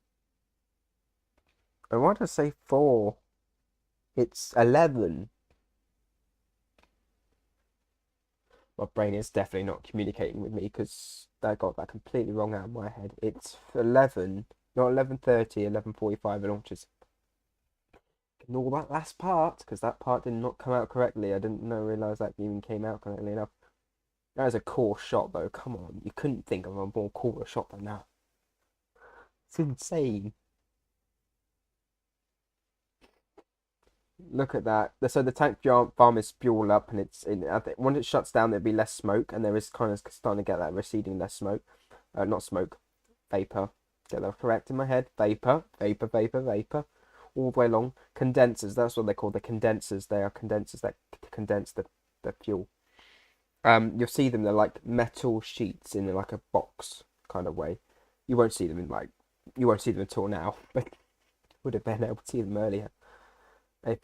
And why did I say 4? It's 11. My brain is definitely not communicating with me because I got that completely wrong out of my head. It's 11, not 11:30, 11:45 it launches. Ignore that last part because that part did not come out correctly. I didn't realize that even came out correctly enough. That is a cool shot though. Come on, you couldn't think of a more cooler shot than that. It's insane. Look at that. So the tank farm is fueled up, and I think once it shuts down, there'll be less smoke, and there is kind of starting to get that receding less smoke. Not smoke, vapor. Get that correct in my head. Vapor, vapor. All the way along. Condensers. That's what they call the condensers. They are condensers that condense the fuel. You'll see them. They're like metal sheets in like a box kind of way. You won't see them you won't see them at all now, but would have been able to see them earlier. If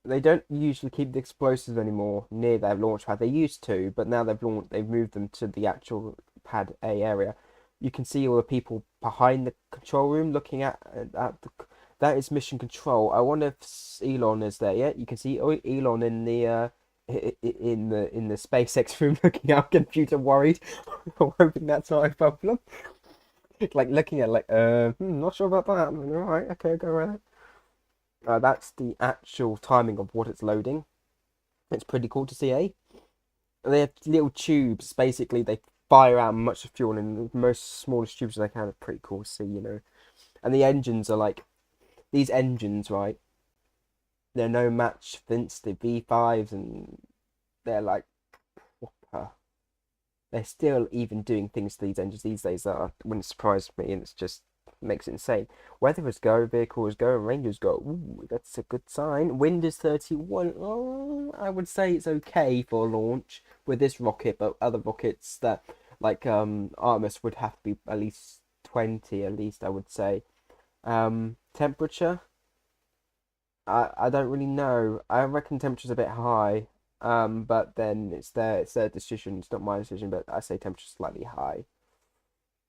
they don't usually keep the explosives anymore near their launch pad. They used to, but now they've moved them to the actual pad A area. You can see all the people behind the control room looking at that is mission control. I wonder if Elon is there yet. You can see Elon in the SpaceX room looking out, computer worried. I'm hoping that's not a problem. Like looking at not sure about that. All right, okay, go ahead. That's the actual timing of what it's loading. It's pretty cool to see, eh? They have little tubes. Basically, they fire out much fuel in the most smallest tubes they can. It's pretty cool to see, you know. And the engines are like these engines, right? They're no match against the V5s, and they're like proper. They're still even doing things to these engines these days that wouldn't surprise me, and it's just makes it insane. Weather is go, vehicles go, Rangers go. Ooh, that's a good sign. Wind is 31. Oh, I would say it's okay for launch with this rocket, but other rockets that like Artemis would have to be at least 20, at least I would say. Temperature. I don't really know. I reckon temperature's a bit high. But then it's their decision. It's not my decision, but I say temperature's slightly high.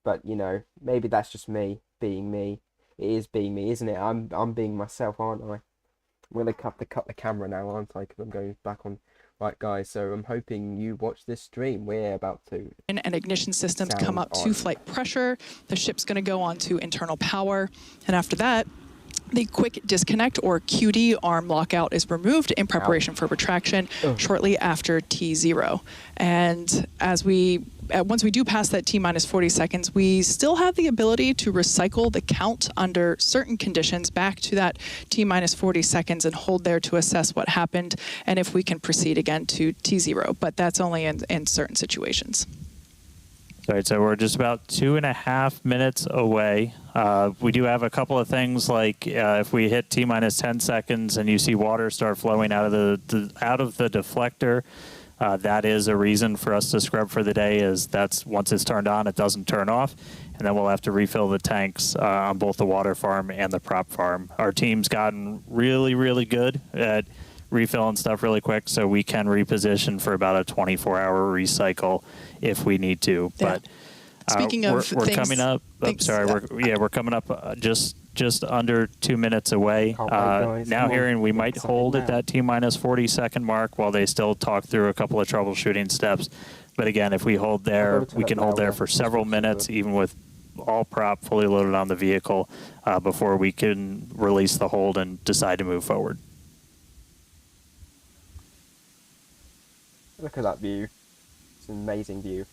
But you know, maybe that's just me being me. It is being me, isn't it? I'm being myself, aren't I? I'm gonna cut the camera now, aren't I? Because I'm going back on Right, guys, so I'm hoping you watch this stream. We're about to and ignition systems sound come up on. to flight pressure. The ship's going to go on to internal power. And after that, the quick disconnect or QD arm lockout is removed in preparation for retraction shortly after T0. And as once we do pass that T minus 40 seconds, we still have the ability to recycle the count under certain conditions back to that T minus 40 seconds and hold there to assess what happened and if we can proceed again to T0. But that's only in certain situations. All right, so we're just about 2.5 minutes away. We do have a couple of things like if we hit T minus 10 seconds and you see water start flowing out of the deflector, that is a reason for us to scrub for the day. Is that's once it's turned on, it doesn't turn off, and then we'll have to refill the tanks on both the water farm and the prop farm. Our team's gotten really, really good at refilling stuff really quick, so we can reposition for about a 24-hour recycle if we need to. Yeah. But Speaking of we're things, coming up. We're coming up just under 2 minutes away. Now hearing we might hold at that T minus 40 second mark while they still talk through a couple of troubleshooting steps. But again, if we hold there, we can hold there for several minutes, even with all prop fully loaded on the vehicle, before we can release the hold and decide to move forward. Look at that view. It's an amazing view.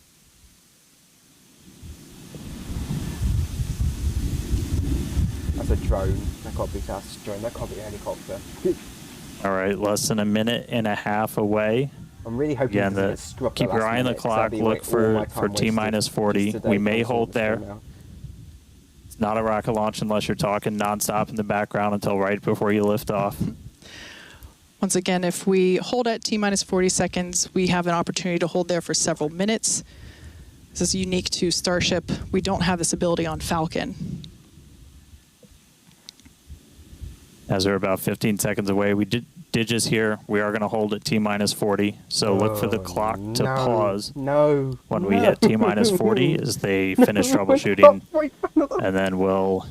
That's a drone. That can't be a drone. That can't be a helicopter. All right, less than a minute and a half away. I'm really hoping Again, keep your eye on the clock. Look for T minus 40. We may hold there. It's not a rocket launch unless you're talking nonstop in the background until right before you lift off. Once again, if we hold at T minus 40 seconds, we have an opportunity to hold there for several minutes. This is unique to Starship. We don't have this ability on Falcon. As we're about 15 seconds away, we did just hear we are going to hold at T minus 40. So look for the clock to pause when we hit T minus 40 as they finish troubleshooting, and then we'll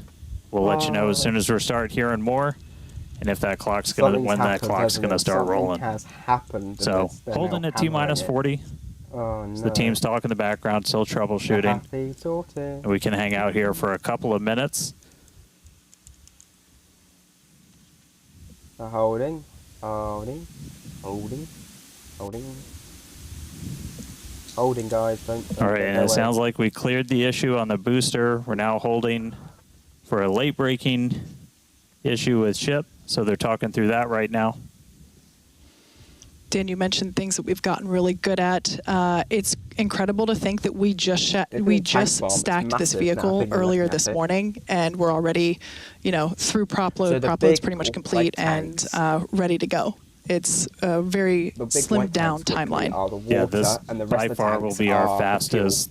let you know as soon as we start hearing more. And if that clock's gonna start rolling. Has happened. So holding at T minus 40. Oh, no. So the team's talking in the background, still troubleshooting. And we can hang out here for a couple of minutes. Holding. Holding, guys. Don't all right, and it sounds like we cleared the issue on the booster. We're now holding for a late breaking issue with ship. So they're talking through that right now. Dan, you mentioned things that we've gotten really good at. It's incredible to think that we just stacked this vehicle earlier this morning, and we're already, through prop load. Prop load's pretty much complete and ready to go. It's a very slimmed down timeline. Yeah, this by far will be our fastest.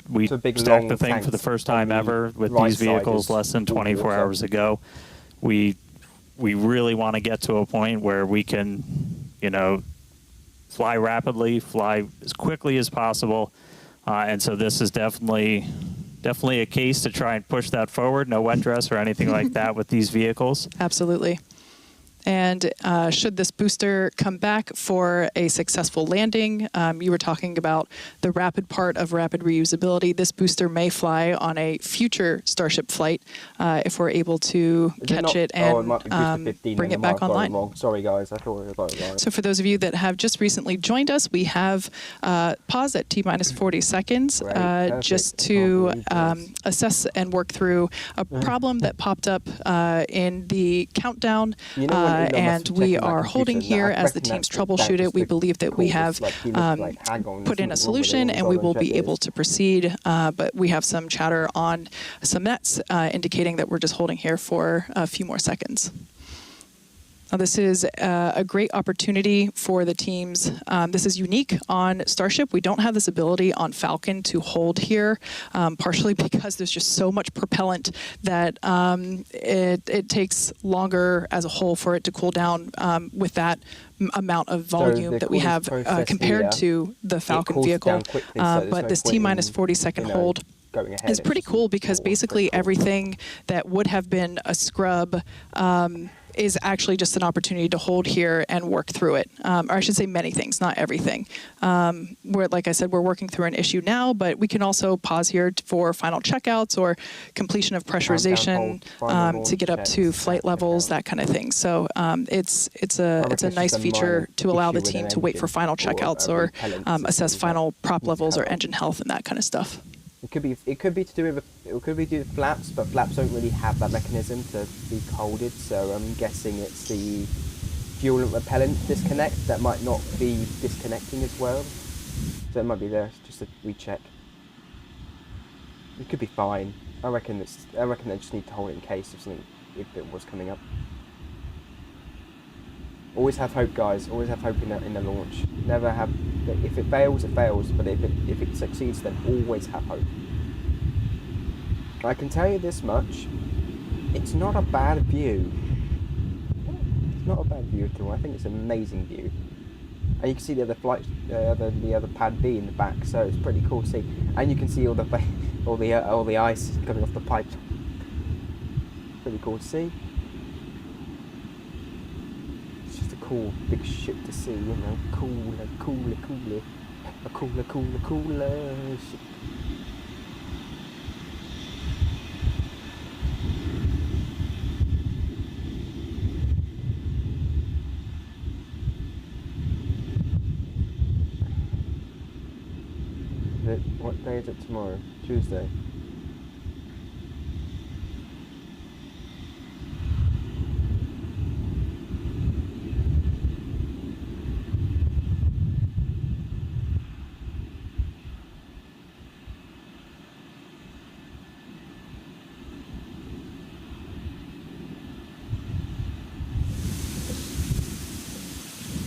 We stacked the thing for the first time ever with these vehicles less than 24 hours ago. We really want to get to a point where we can, fly rapidly, fly as quickly as possible, and so this is definitely a case to try and push that forward. No wet dress or anything like that with these vehicles. Absolutely. And should this booster come back for a successful landing, you were talking about the rapid part of rapid reusability. This booster may fly on a future Starship flight if we're able to catch it and bring it back online. Sorry, guys. I thought we got it right. So for those of you that have just recently joined us, we have paused at T minus 40 seconds just to assess and work through a problem that popped up in the countdown. And we are holding here as the teams troubleshoot it. We believe that we have put in a solution and we will be able to proceed. But we have some chatter on some nets indicating that we're just holding here for a few more seconds. Now, this is a great opportunity for the teams. This is unique on Starship. We don't have this ability on Falcon to hold here, partially because there's just so much propellant that it takes longer as a whole for it to cool down with that amount of volume that we have compared to the Falcon vehicle. But this T minus 40 second hold going ahead. It's pretty just cool because pretty basically cool. everything that would have been a scrub is actually just an opportunity to hold here and work through it. Or I should say many things, not everything. Like I said, we're working through an issue now, but we can also pause here for final checkouts or completion of pressurization to get up to flight levels, that kind of thing. So it's a nice feature to allow the team to wait for final checkouts or assess final prop levels or engine health and that kind of stuff. It could be to do with flaps, but flaps don't really have that mechanism to be holded. So I'm guessing it's the fuel and repellent disconnect that might not be disconnecting as well. So it might be there. Just a recheck. It could be fine. I reckon they just need to hold it in case of something if it was coming up. Always have hope, guys. Always have hope in the launch. Never have. If it fails, it fails. But if it succeeds, then always have hope. I can tell you this much: it's not a bad view. It's not a bad view at all. I think it's an amazing view. And you can see the other flight, the other pad B in the back. So it's pretty cool to see. And you can see all the ice coming off the pipe. Pretty cool to see. Cool big ship to see, you know, cooler ship. What day is it tomorrow? Tuesday.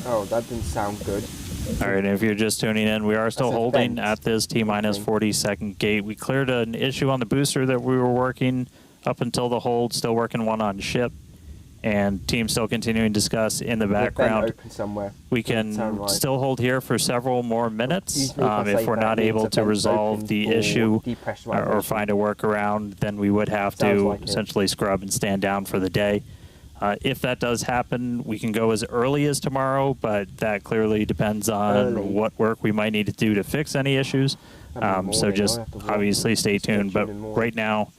Oh, that didn't sound good. All right, and if you're just tuning in, we are still holding at this T-minus 40-second gate. We cleared an issue on the booster that we were working up until the hold, still working one on ship, and team still continuing to discuss in the background. Open somewhere. We can still hold here for several more minutes. If we're not able to resolve the issue or find a workaround, then we would have to essentially scrub and stand down for the day. If that does happen, we can go as early as tomorrow, but that clearly depends on what work we might need to do to fix any issues. So just obviously stay tuned. But right now,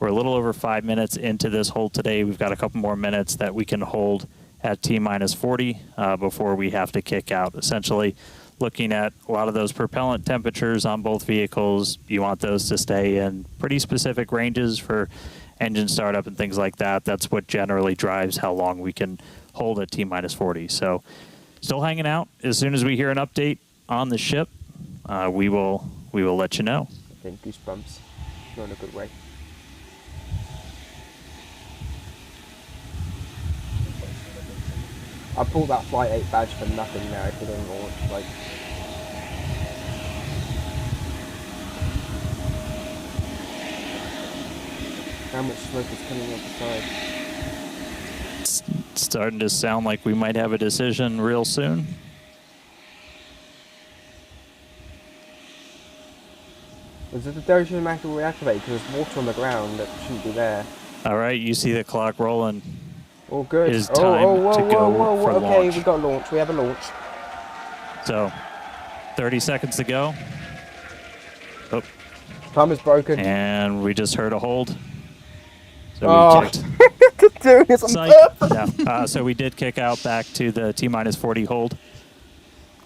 we're a little over 5 minutes into this hold today. We've got a couple more minutes that we can hold at T-minus 40 before we have to kick out. Essentially, looking at a lot of those propellant temperatures on both vehicles, you want those to stay in pretty specific ranges for engine startup and things like that. That's what generally drives how long we can hold at T-minus 40. So still hanging out. As soon as we hear an update on the ship, we will let you know. I think goosebumps. Not in a good way. I pulled that Flight 8 badge for nothing now if it didn't launch. Like, how much smoke is coming off the side? It's starting to sound like we might have a decision real soon. Is it the Dojo Mac will reactivate because there's water on the ground that shouldn't be there? All right, you see the clock rolling. All good. It is time to go for okay, launch. we got a launch. We have a launch. So, 30 seconds to go. Oh. Time is broken. And we just heard a hold. So we kicked. Dude, it's on purpose. Yeah. So we did kick out back to the T-minus 40 hold.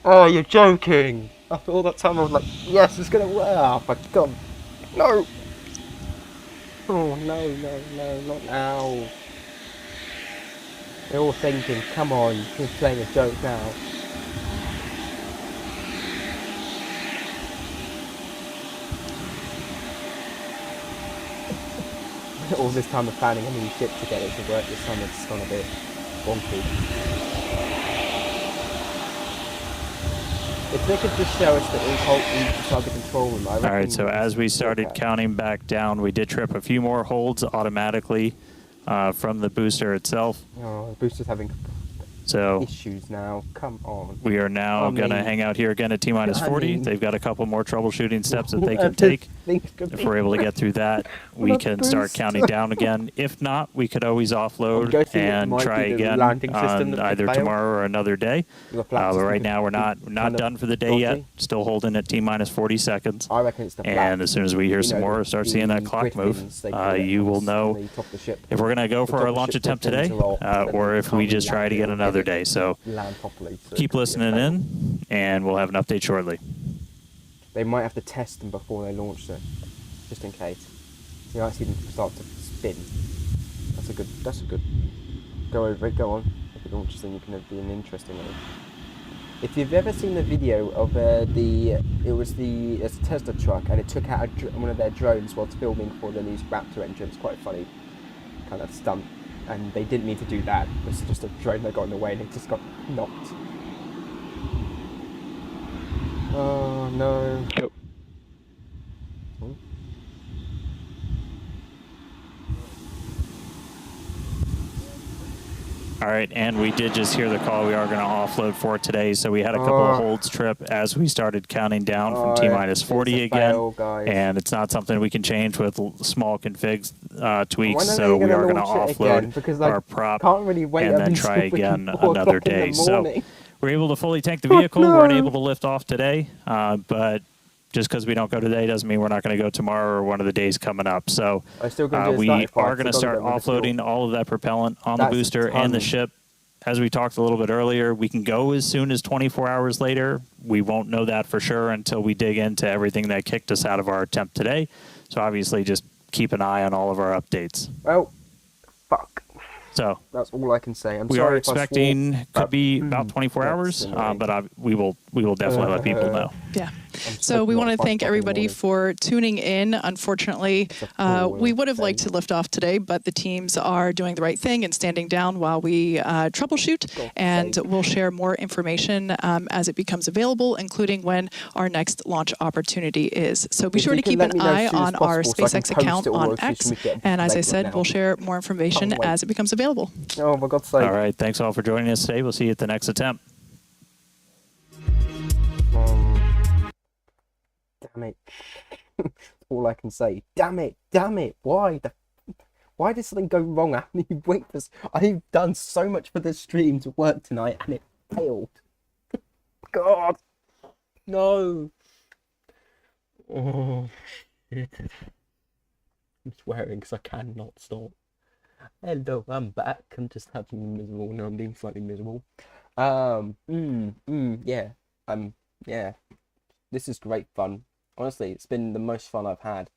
Oh, you're joking. After all that time, I was like, yes, it's going to work. Oh, my God. No. Oh, no, not now. They're all thinking, come on, he's playing a joke now. All this time of planning a new ship to get it to work this time, it's gone a bit wonky. If they could just show us that inside the control room, I reckon. All right, so as we started counting back down, we did trip a few more holds automatically from the booster itself. Oh, the booster's having So issues now. Come on. we are now going to hang out here again at T-minus 40. They've got a couple more troubleshooting steps that they can take. If we're able to get through that, we can start counting down again. If not, we could always offload and try again on either tomorrow or another day. But right now, we're not done for the day yet. Still holding at T-minus 40 seconds. I reckon it's the flat. And as soon as we hear some more or start seeing that clock move, you will know if we're going to go for our launch attempt today or if we just try it again another day. So keep listening in, and we'll have an update shortly. They might have to test them before they launch it, just in case. You might see them start to spin. That's a good. Go over it. Go on. If it launches, then you can be an interesting one. If you've ever seen the video of it's a Tesla truck, and it took out one of their drones whilst filming for the new Raptor engine. It's quite funny, kind of stunt. And they didn't mean to do that. It's just a drone that got in the way and it just got knocked. Oh no. Yep. Oh. All right, and we did just hear the call. We are going to offload for today, so we had a couple of holds trip as we started counting down from T-minus 40 again. And it's not something we can change with small config tweaks, so we are going to offload our prop and then try again another day. So we're able to fully tank the vehicle. We weren't able to lift off today, but just because we don't go today doesn't mean we're not going to go tomorrow or one of the days coming up. So we are going to start offloading all of that propellant on the booster and the ship. As we talked a little bit earlier, we can go as soon as 24 hours later. We won't know that for sure until we dig into everything that kicked us out of our attempt today. So obviously just keep an eye on all of our updates. Well, fuck. So that's all I can say. We are expecting could be about 24 hours, but we will definitely let people know. Yeah. So we want to thank everybody for tuning in. Unfortunately, we would have liked to lift off today, but the teams are doing the right thing and standing down while we troubleshoot, and we'll share more information as it becomes available, including when our next launch opportunity is. So be sure to keep an eye on our SpaceX account on X, and as I said, we'll share more information as it becomes available. Oh, for God's sake. All right. Thanks all for joining us today. We'll see you at the next attempt. Damn it. All I can say. Damn it. Damn it. Why did something go wrong? I've done so much for the stream to work tonight and it failed. God. No. Oh, shit. I'm swearing because I cannot stop. Hello, I'm back. I'm just having miserable. No, I'm being slightly miserable. Yeah. Yeah. This is great fun. Honestly, it's been the most fun I've had.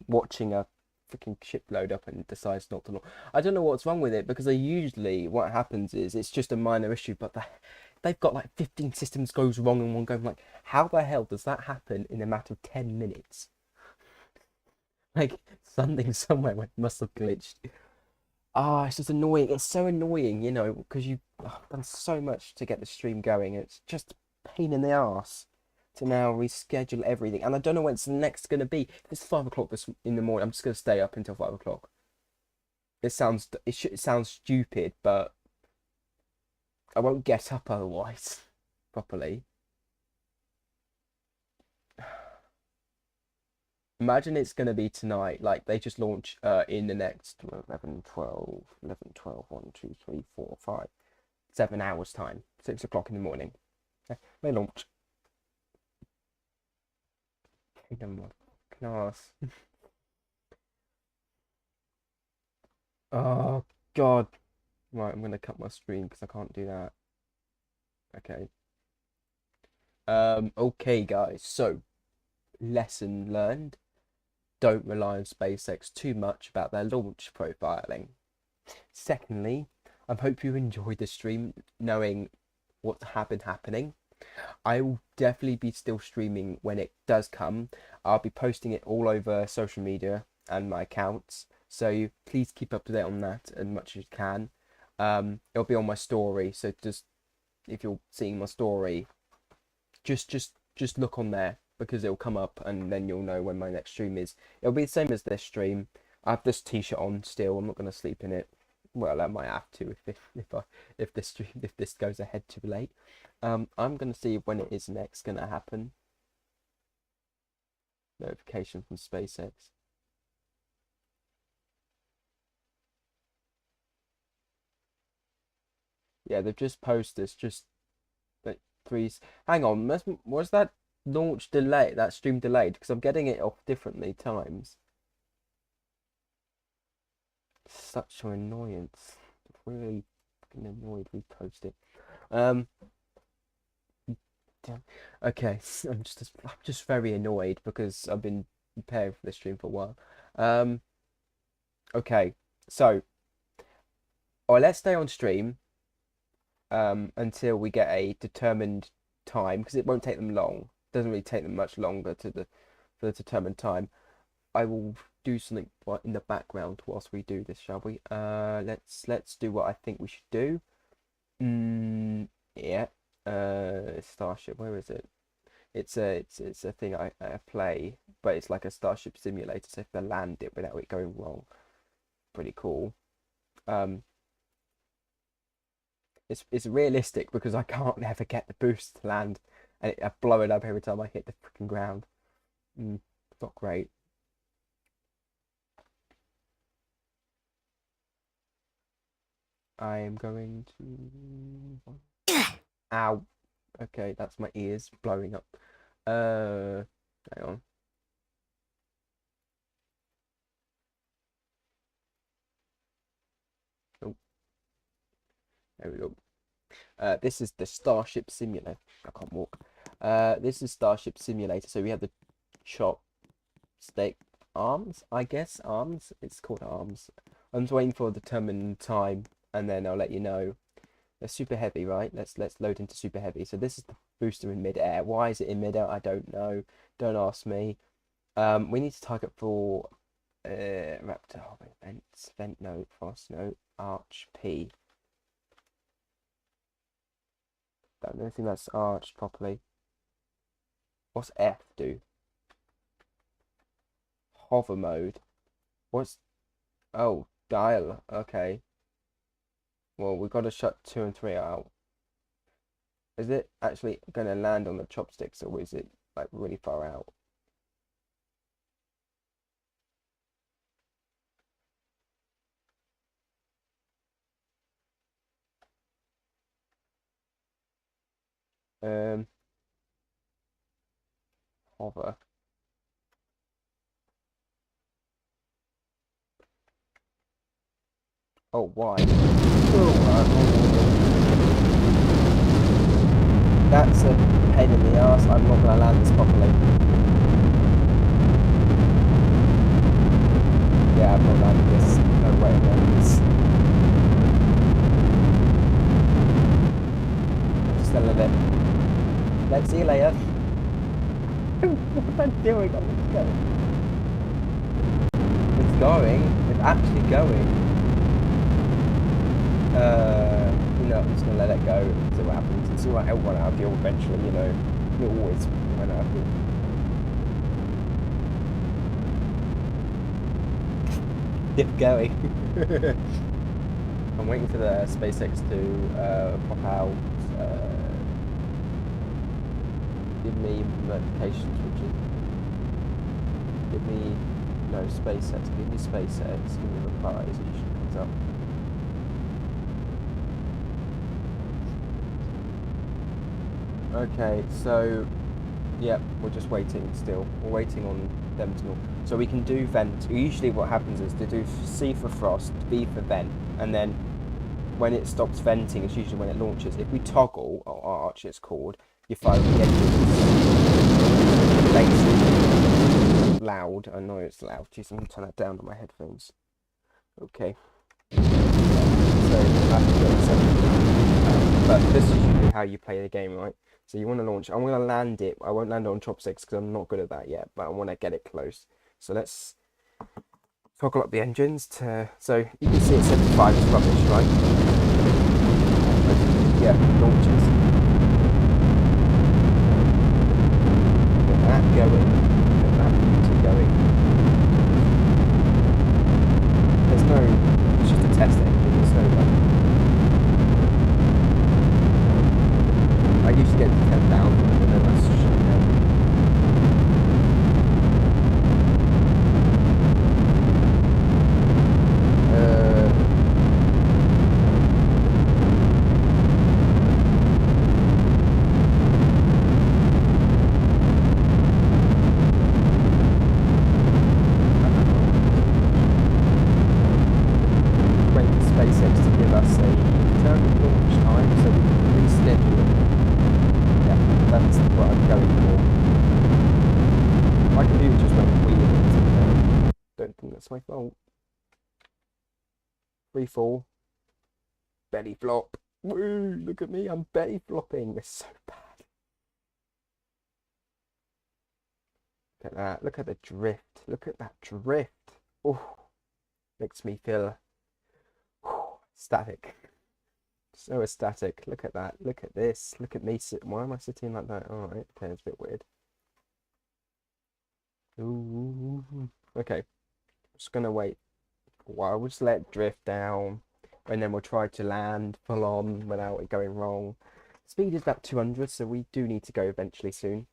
Watching a freaking ship load up and decides not to launch. I don't know what's wrong with it, because what happens is it's just a minor issue, but they've got like 15 systems goes wrong in one go. I'm like, how the hell does that happen in a matter of 10 minutes? Like, something somewhere must have glitched. It's just annoying. It's so annoying, because you've done so much to get the stream going. It's just a pain in the ass to now reschedule everything. And I don't know when it's next going to be. If it's 5 o'clock in the morning, I'm just going to stay up until 5 o'clock. It sounds stupid, but I won't get up otherwise properly. Imagine it's going to be tonight, like they just launch in the next 11, 12, 1, 2, 3, 4, 5, 7 hours time, 6 o'clock in the morning. They launch. Class. Oh, God. Right, I'm going to cut my screen because I can't do that. Okay. Okay, guys, so lesson learned. Don't rely on SpaceX too much about their launch profiling. Secondly, I hope you enjoyed the stream knowing what's happening. I will definitely be still streaming when it does come. I'll be posting it all over social media and my accounts, so please keep up to date on that as much as you can. It'll be on my story, so just if you're seeing my story, just look on there, because it'll come up and then you'll know when my next stream is. It'll be the same as this stream. I have this t-shirt on still. I'm not going to sleep in it. Well, I might have to if this goes ahead too late. I'm gonna see when it is next gonna happen. Notification from SpaceX. Yeah, they've just posted this. Just like three. Hang on, was that launch delay? That stream delayed? Because I'm getting it off differently times. Such an annoyance. Really fucking annoyed. Repost it. Damn. Okay, I'm just very annoyed because I've been preparing for this stream for a while. Okay, so let's stay on stream until we get a determined time, because it won't take them long. It doesn't really take them much longer for the determined time. I will do something in the background whilst we do this, shall we? Let's do what I think we should do. Yeah. Starship, where is it? It's a thing I play, but it's like a Starship simulator, so if they land it without it going wrong. Pretty cool. It's realistic because I can't ever get the boost to land, and I blow it up every time I hit the freaking ground. It's not great. I am going to. Ow. Okay, that's my ears blowing up. Hang on. Oh. There we go. This is the Starship Simulator. I can't walk. This is Starship Simulator. So we have the chopstick arms, I guess. Arms. It's called arms. I'm just waiting for a determined time, and then I'll let you know. They're super heavy, right? Let's load into super heavy. So this is the booster in mid-air. Why is it in mid-air? I don't know. Don't ask me. We need to target for Raptor, vent note, fast note, arch P. Don't think that's arched properly. What's F do? Hover mode. What's dial? Okay. Well, we've got to shut 2 and 3 out. Is it actually going to land on the chopsticks, or is it like really far out? Hover. Oh, why? That's a pain in the ass. I'm not going to land this properly. Yeah, I'm not landing this. No way I'm landing this. I'm just gonna let it. Let's see you later. What am I doing? I'm just going. It's going. It's actually going. I'm just gonna let it go and see what happens, and see what it'll run out of fuel eventually. It'll always run out of fuel. Dip going. I'm waiting for the SpaceX to pop out. Give me notifications, which is SpaceX. Give me SpaceX. Give me replies. It usually comes up. Okay, so yeah, we're just waiting still. We're waiting on them to. So we can do vent. Usually what happens is they do C for frost, V for vent, and then when it stops venting, it's usually when it launches. If we toggle, or arch it's called, you find the engine loud. I know it's loud. Jeez, I'm going to turn that down on my headphones. Okay. But this is usually how you play the game, right? So you want to launch. I'm going to land it. I won't land it on chopsticks because I'm not good at that yet, but I want to get it close. So let's toggle up the engines to. So you can see it's 75 is rubbish, right? Yeah, launches. Get that going. Get that beauty going. There's no. It's just a test engine. It's SpaceX to give us a determined launch time so we can reschedule it. Yeah, that's what I'm going for. My computer just went weird into the don't think that's my fault. Free fall. Belly flop. Woo! Look at me, I'm belly flopping. It's so bad. Look at that. Look at the drift. Look at that drift. Oh, makes me feel static. So ecstatic. Look at that. Look at this. Look at me sit. Why am I sitting like that? All right. Okay, it's a bit weird. Ooh. Okay. Just gonna wait a while. We'll just let it drift down, and then we'll try to land full on without it going wrong. Speed is about 200, so we do need to go eventually soon.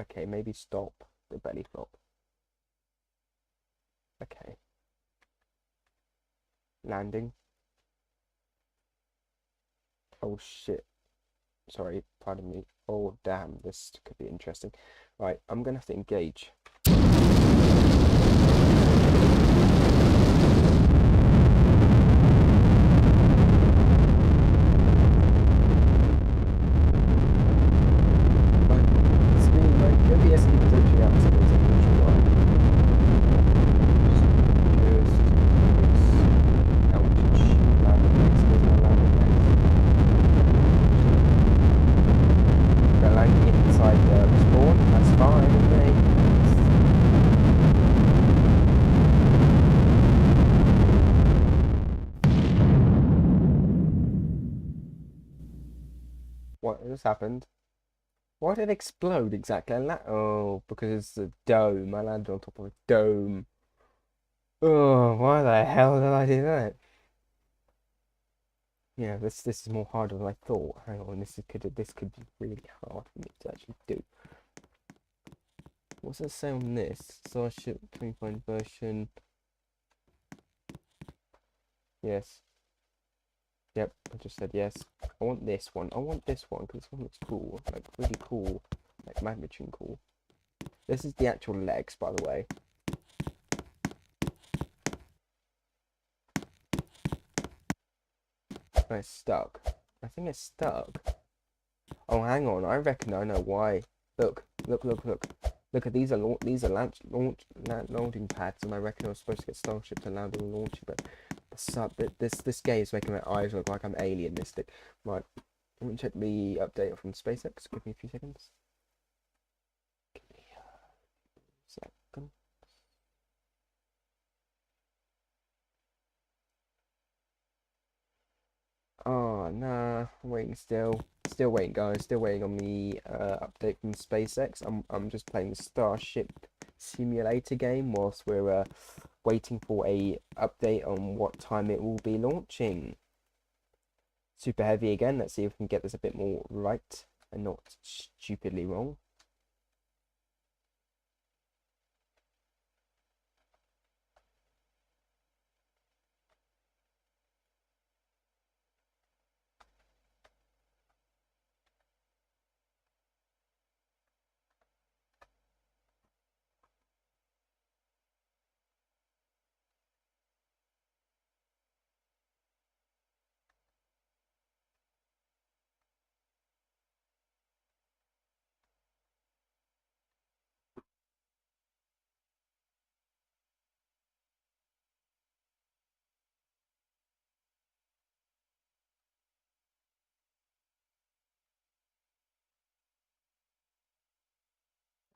Okay, maybe stop the belly flop. Okay. Landing. Oh shit. Sorry, pardon me. Oh damn, this could be interesting. Right, I'm gonna have to engage. What has happened? Why did it explode exactly? Oh, because it's a dome. I landed on top of a dome. Oh, why the hell did I do that? Yeah, this is more harder than I thought. Hang on, this could be really hard for me to actually do. What's it say on this? Starship 25 version. Yes. Yep, I just said yes. I want this one. I want this one because this one looks cool. Like, really cool. Like, magnitude cool. This is the actual legs, by the way. Oh, it's stuck. I think it's stuck. Oh, hang on. I reckon I know why. Look. Look at these are launching pads, and I reckon I was supposed to get Starship to land on launching, but this game is making my eyes look like I'm alienistic. Right, let me check the update from SpaceX. Give me a few seconds. Give me a second. Oh nah, waiting still waiting, guys. Still waiting on the update from SpaceX. I'm just playing the Starship simulator game whilst we're waiting for a update on what time it will be launching. Super heavy again. Let's see if we can get this a bit more right and not stupidly wrong.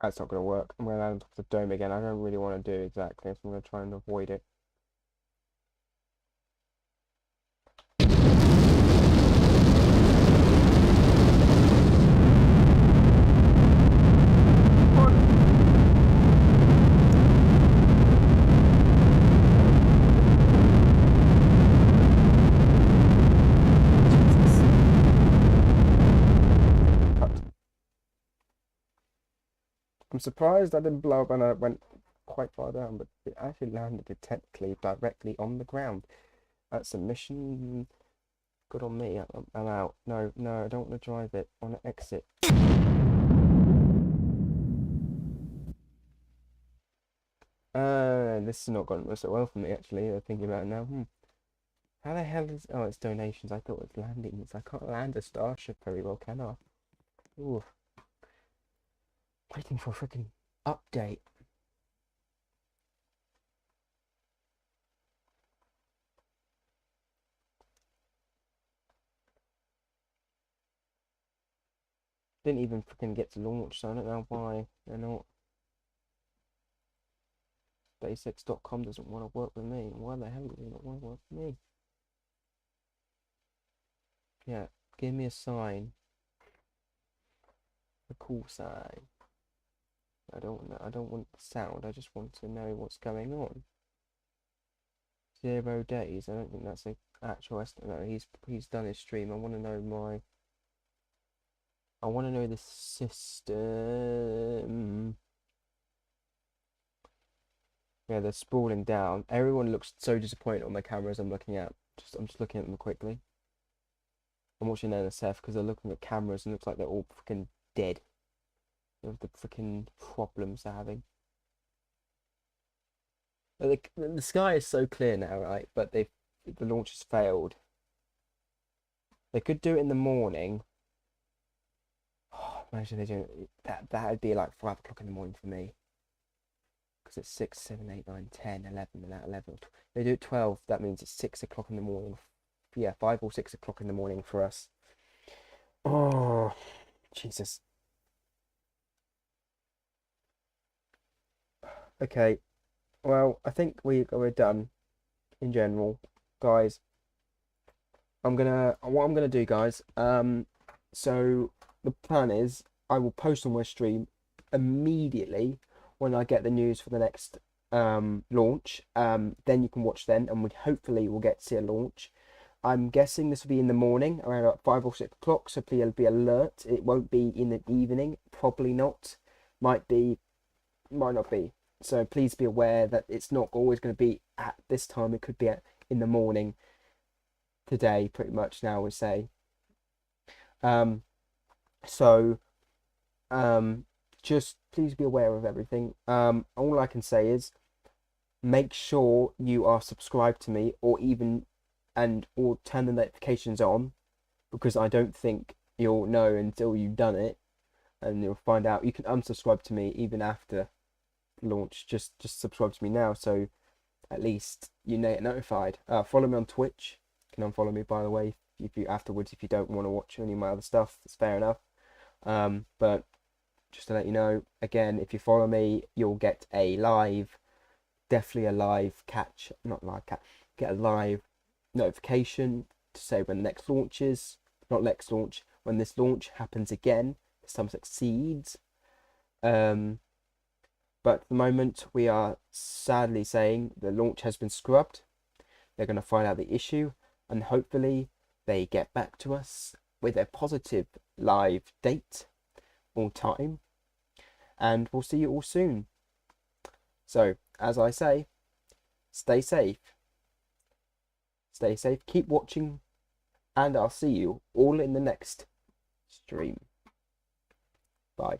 That's not going to work. I'm going to land on top of the dome again. I don't really want to do exactly, so I'm going to try and avoid it. I'm surprised I didn't blow up and I went quite far down, but it actually landed technically directly on the ground. That's a mission. Good on me. I'm out. No, I don't want to drive it. I want to exit. This has not gone so well for me actually. Thinking about it now. How the hell is? Oh, it's donations. I thought it was landings. I can't land a Starship very well, can I? Ooh, waiting for a freaking update. Didn't even freaking get to launch, so I don't know why they're not. SpaceX.com doesn't want to work with me. Why the hell do they not want to work with me? Yeah, give me a sign. A cool sign. I don't want the sound. I just want to know what's going on. 0 days. I don't think that's an actual estimate. No, he's done his stream. I want to know the system. Yeah, they're sprawling down. Everyone looks so disappointed on the cameras I'm looking at. I'm just looking at them quickly. I'm watching NSF because they're looking at cameras and it looks like they're all freaking dead. Of the freaking problems they're having. The sky is so clear now, right? But the launch has failed. They could do it in the morning. Oh, imagine they doing that. That'd be like 5 o'clock in the morning for me. Because it's 6, 7, 8, 9, 10, 11, and at 11. They do it 12. That means it's 6 o'clock in the morning. Yeah, 5 or 6 o'clock in the morning for us. Oh, Jesus. Okay. Well, I think we're done in general, guys. What I'm gonna do, guys. So the plan is I will post on my stream immediately when I get the news for the next launch. Then you can watch then, and we hopefully will get to see a launch. I'm guessing this will be in the morning, around about 5 or 6 o'clock. So please be alert. It won't be in the evening. Probably not. Might be. Might not be. So please be aware that it's not always going to be at this time. It could be in the morning today, pretty much now we say. So just please be aware of everything. All I can say is make sure you are subscribed to me or turn the notifications on, because I don't think you'll know until you've done it, and you'll find out. You can unsubscribe to me even after launch. Just subscribe to me now, so at least you get notified. Follow me on Twitch. You can unfollow me, by the way, if you don't want to watch any of my other stuff. That's fair enough. But just to let you know, again, if you follow me, you'll get definitely a live catch, not live catch, get a live notification to say when the next launch is, not next launch, when this launch happens again, this time succeeds. But at the moment, we are sadly saying the launch has been scrubbed. They're going to find out the issue, and hopefully they get back to us with a positive live date or time. And we'll see you all soon. So, as I say, stay safe. Stay safe, keep watching, and I'll see you all in the next stream. Bye.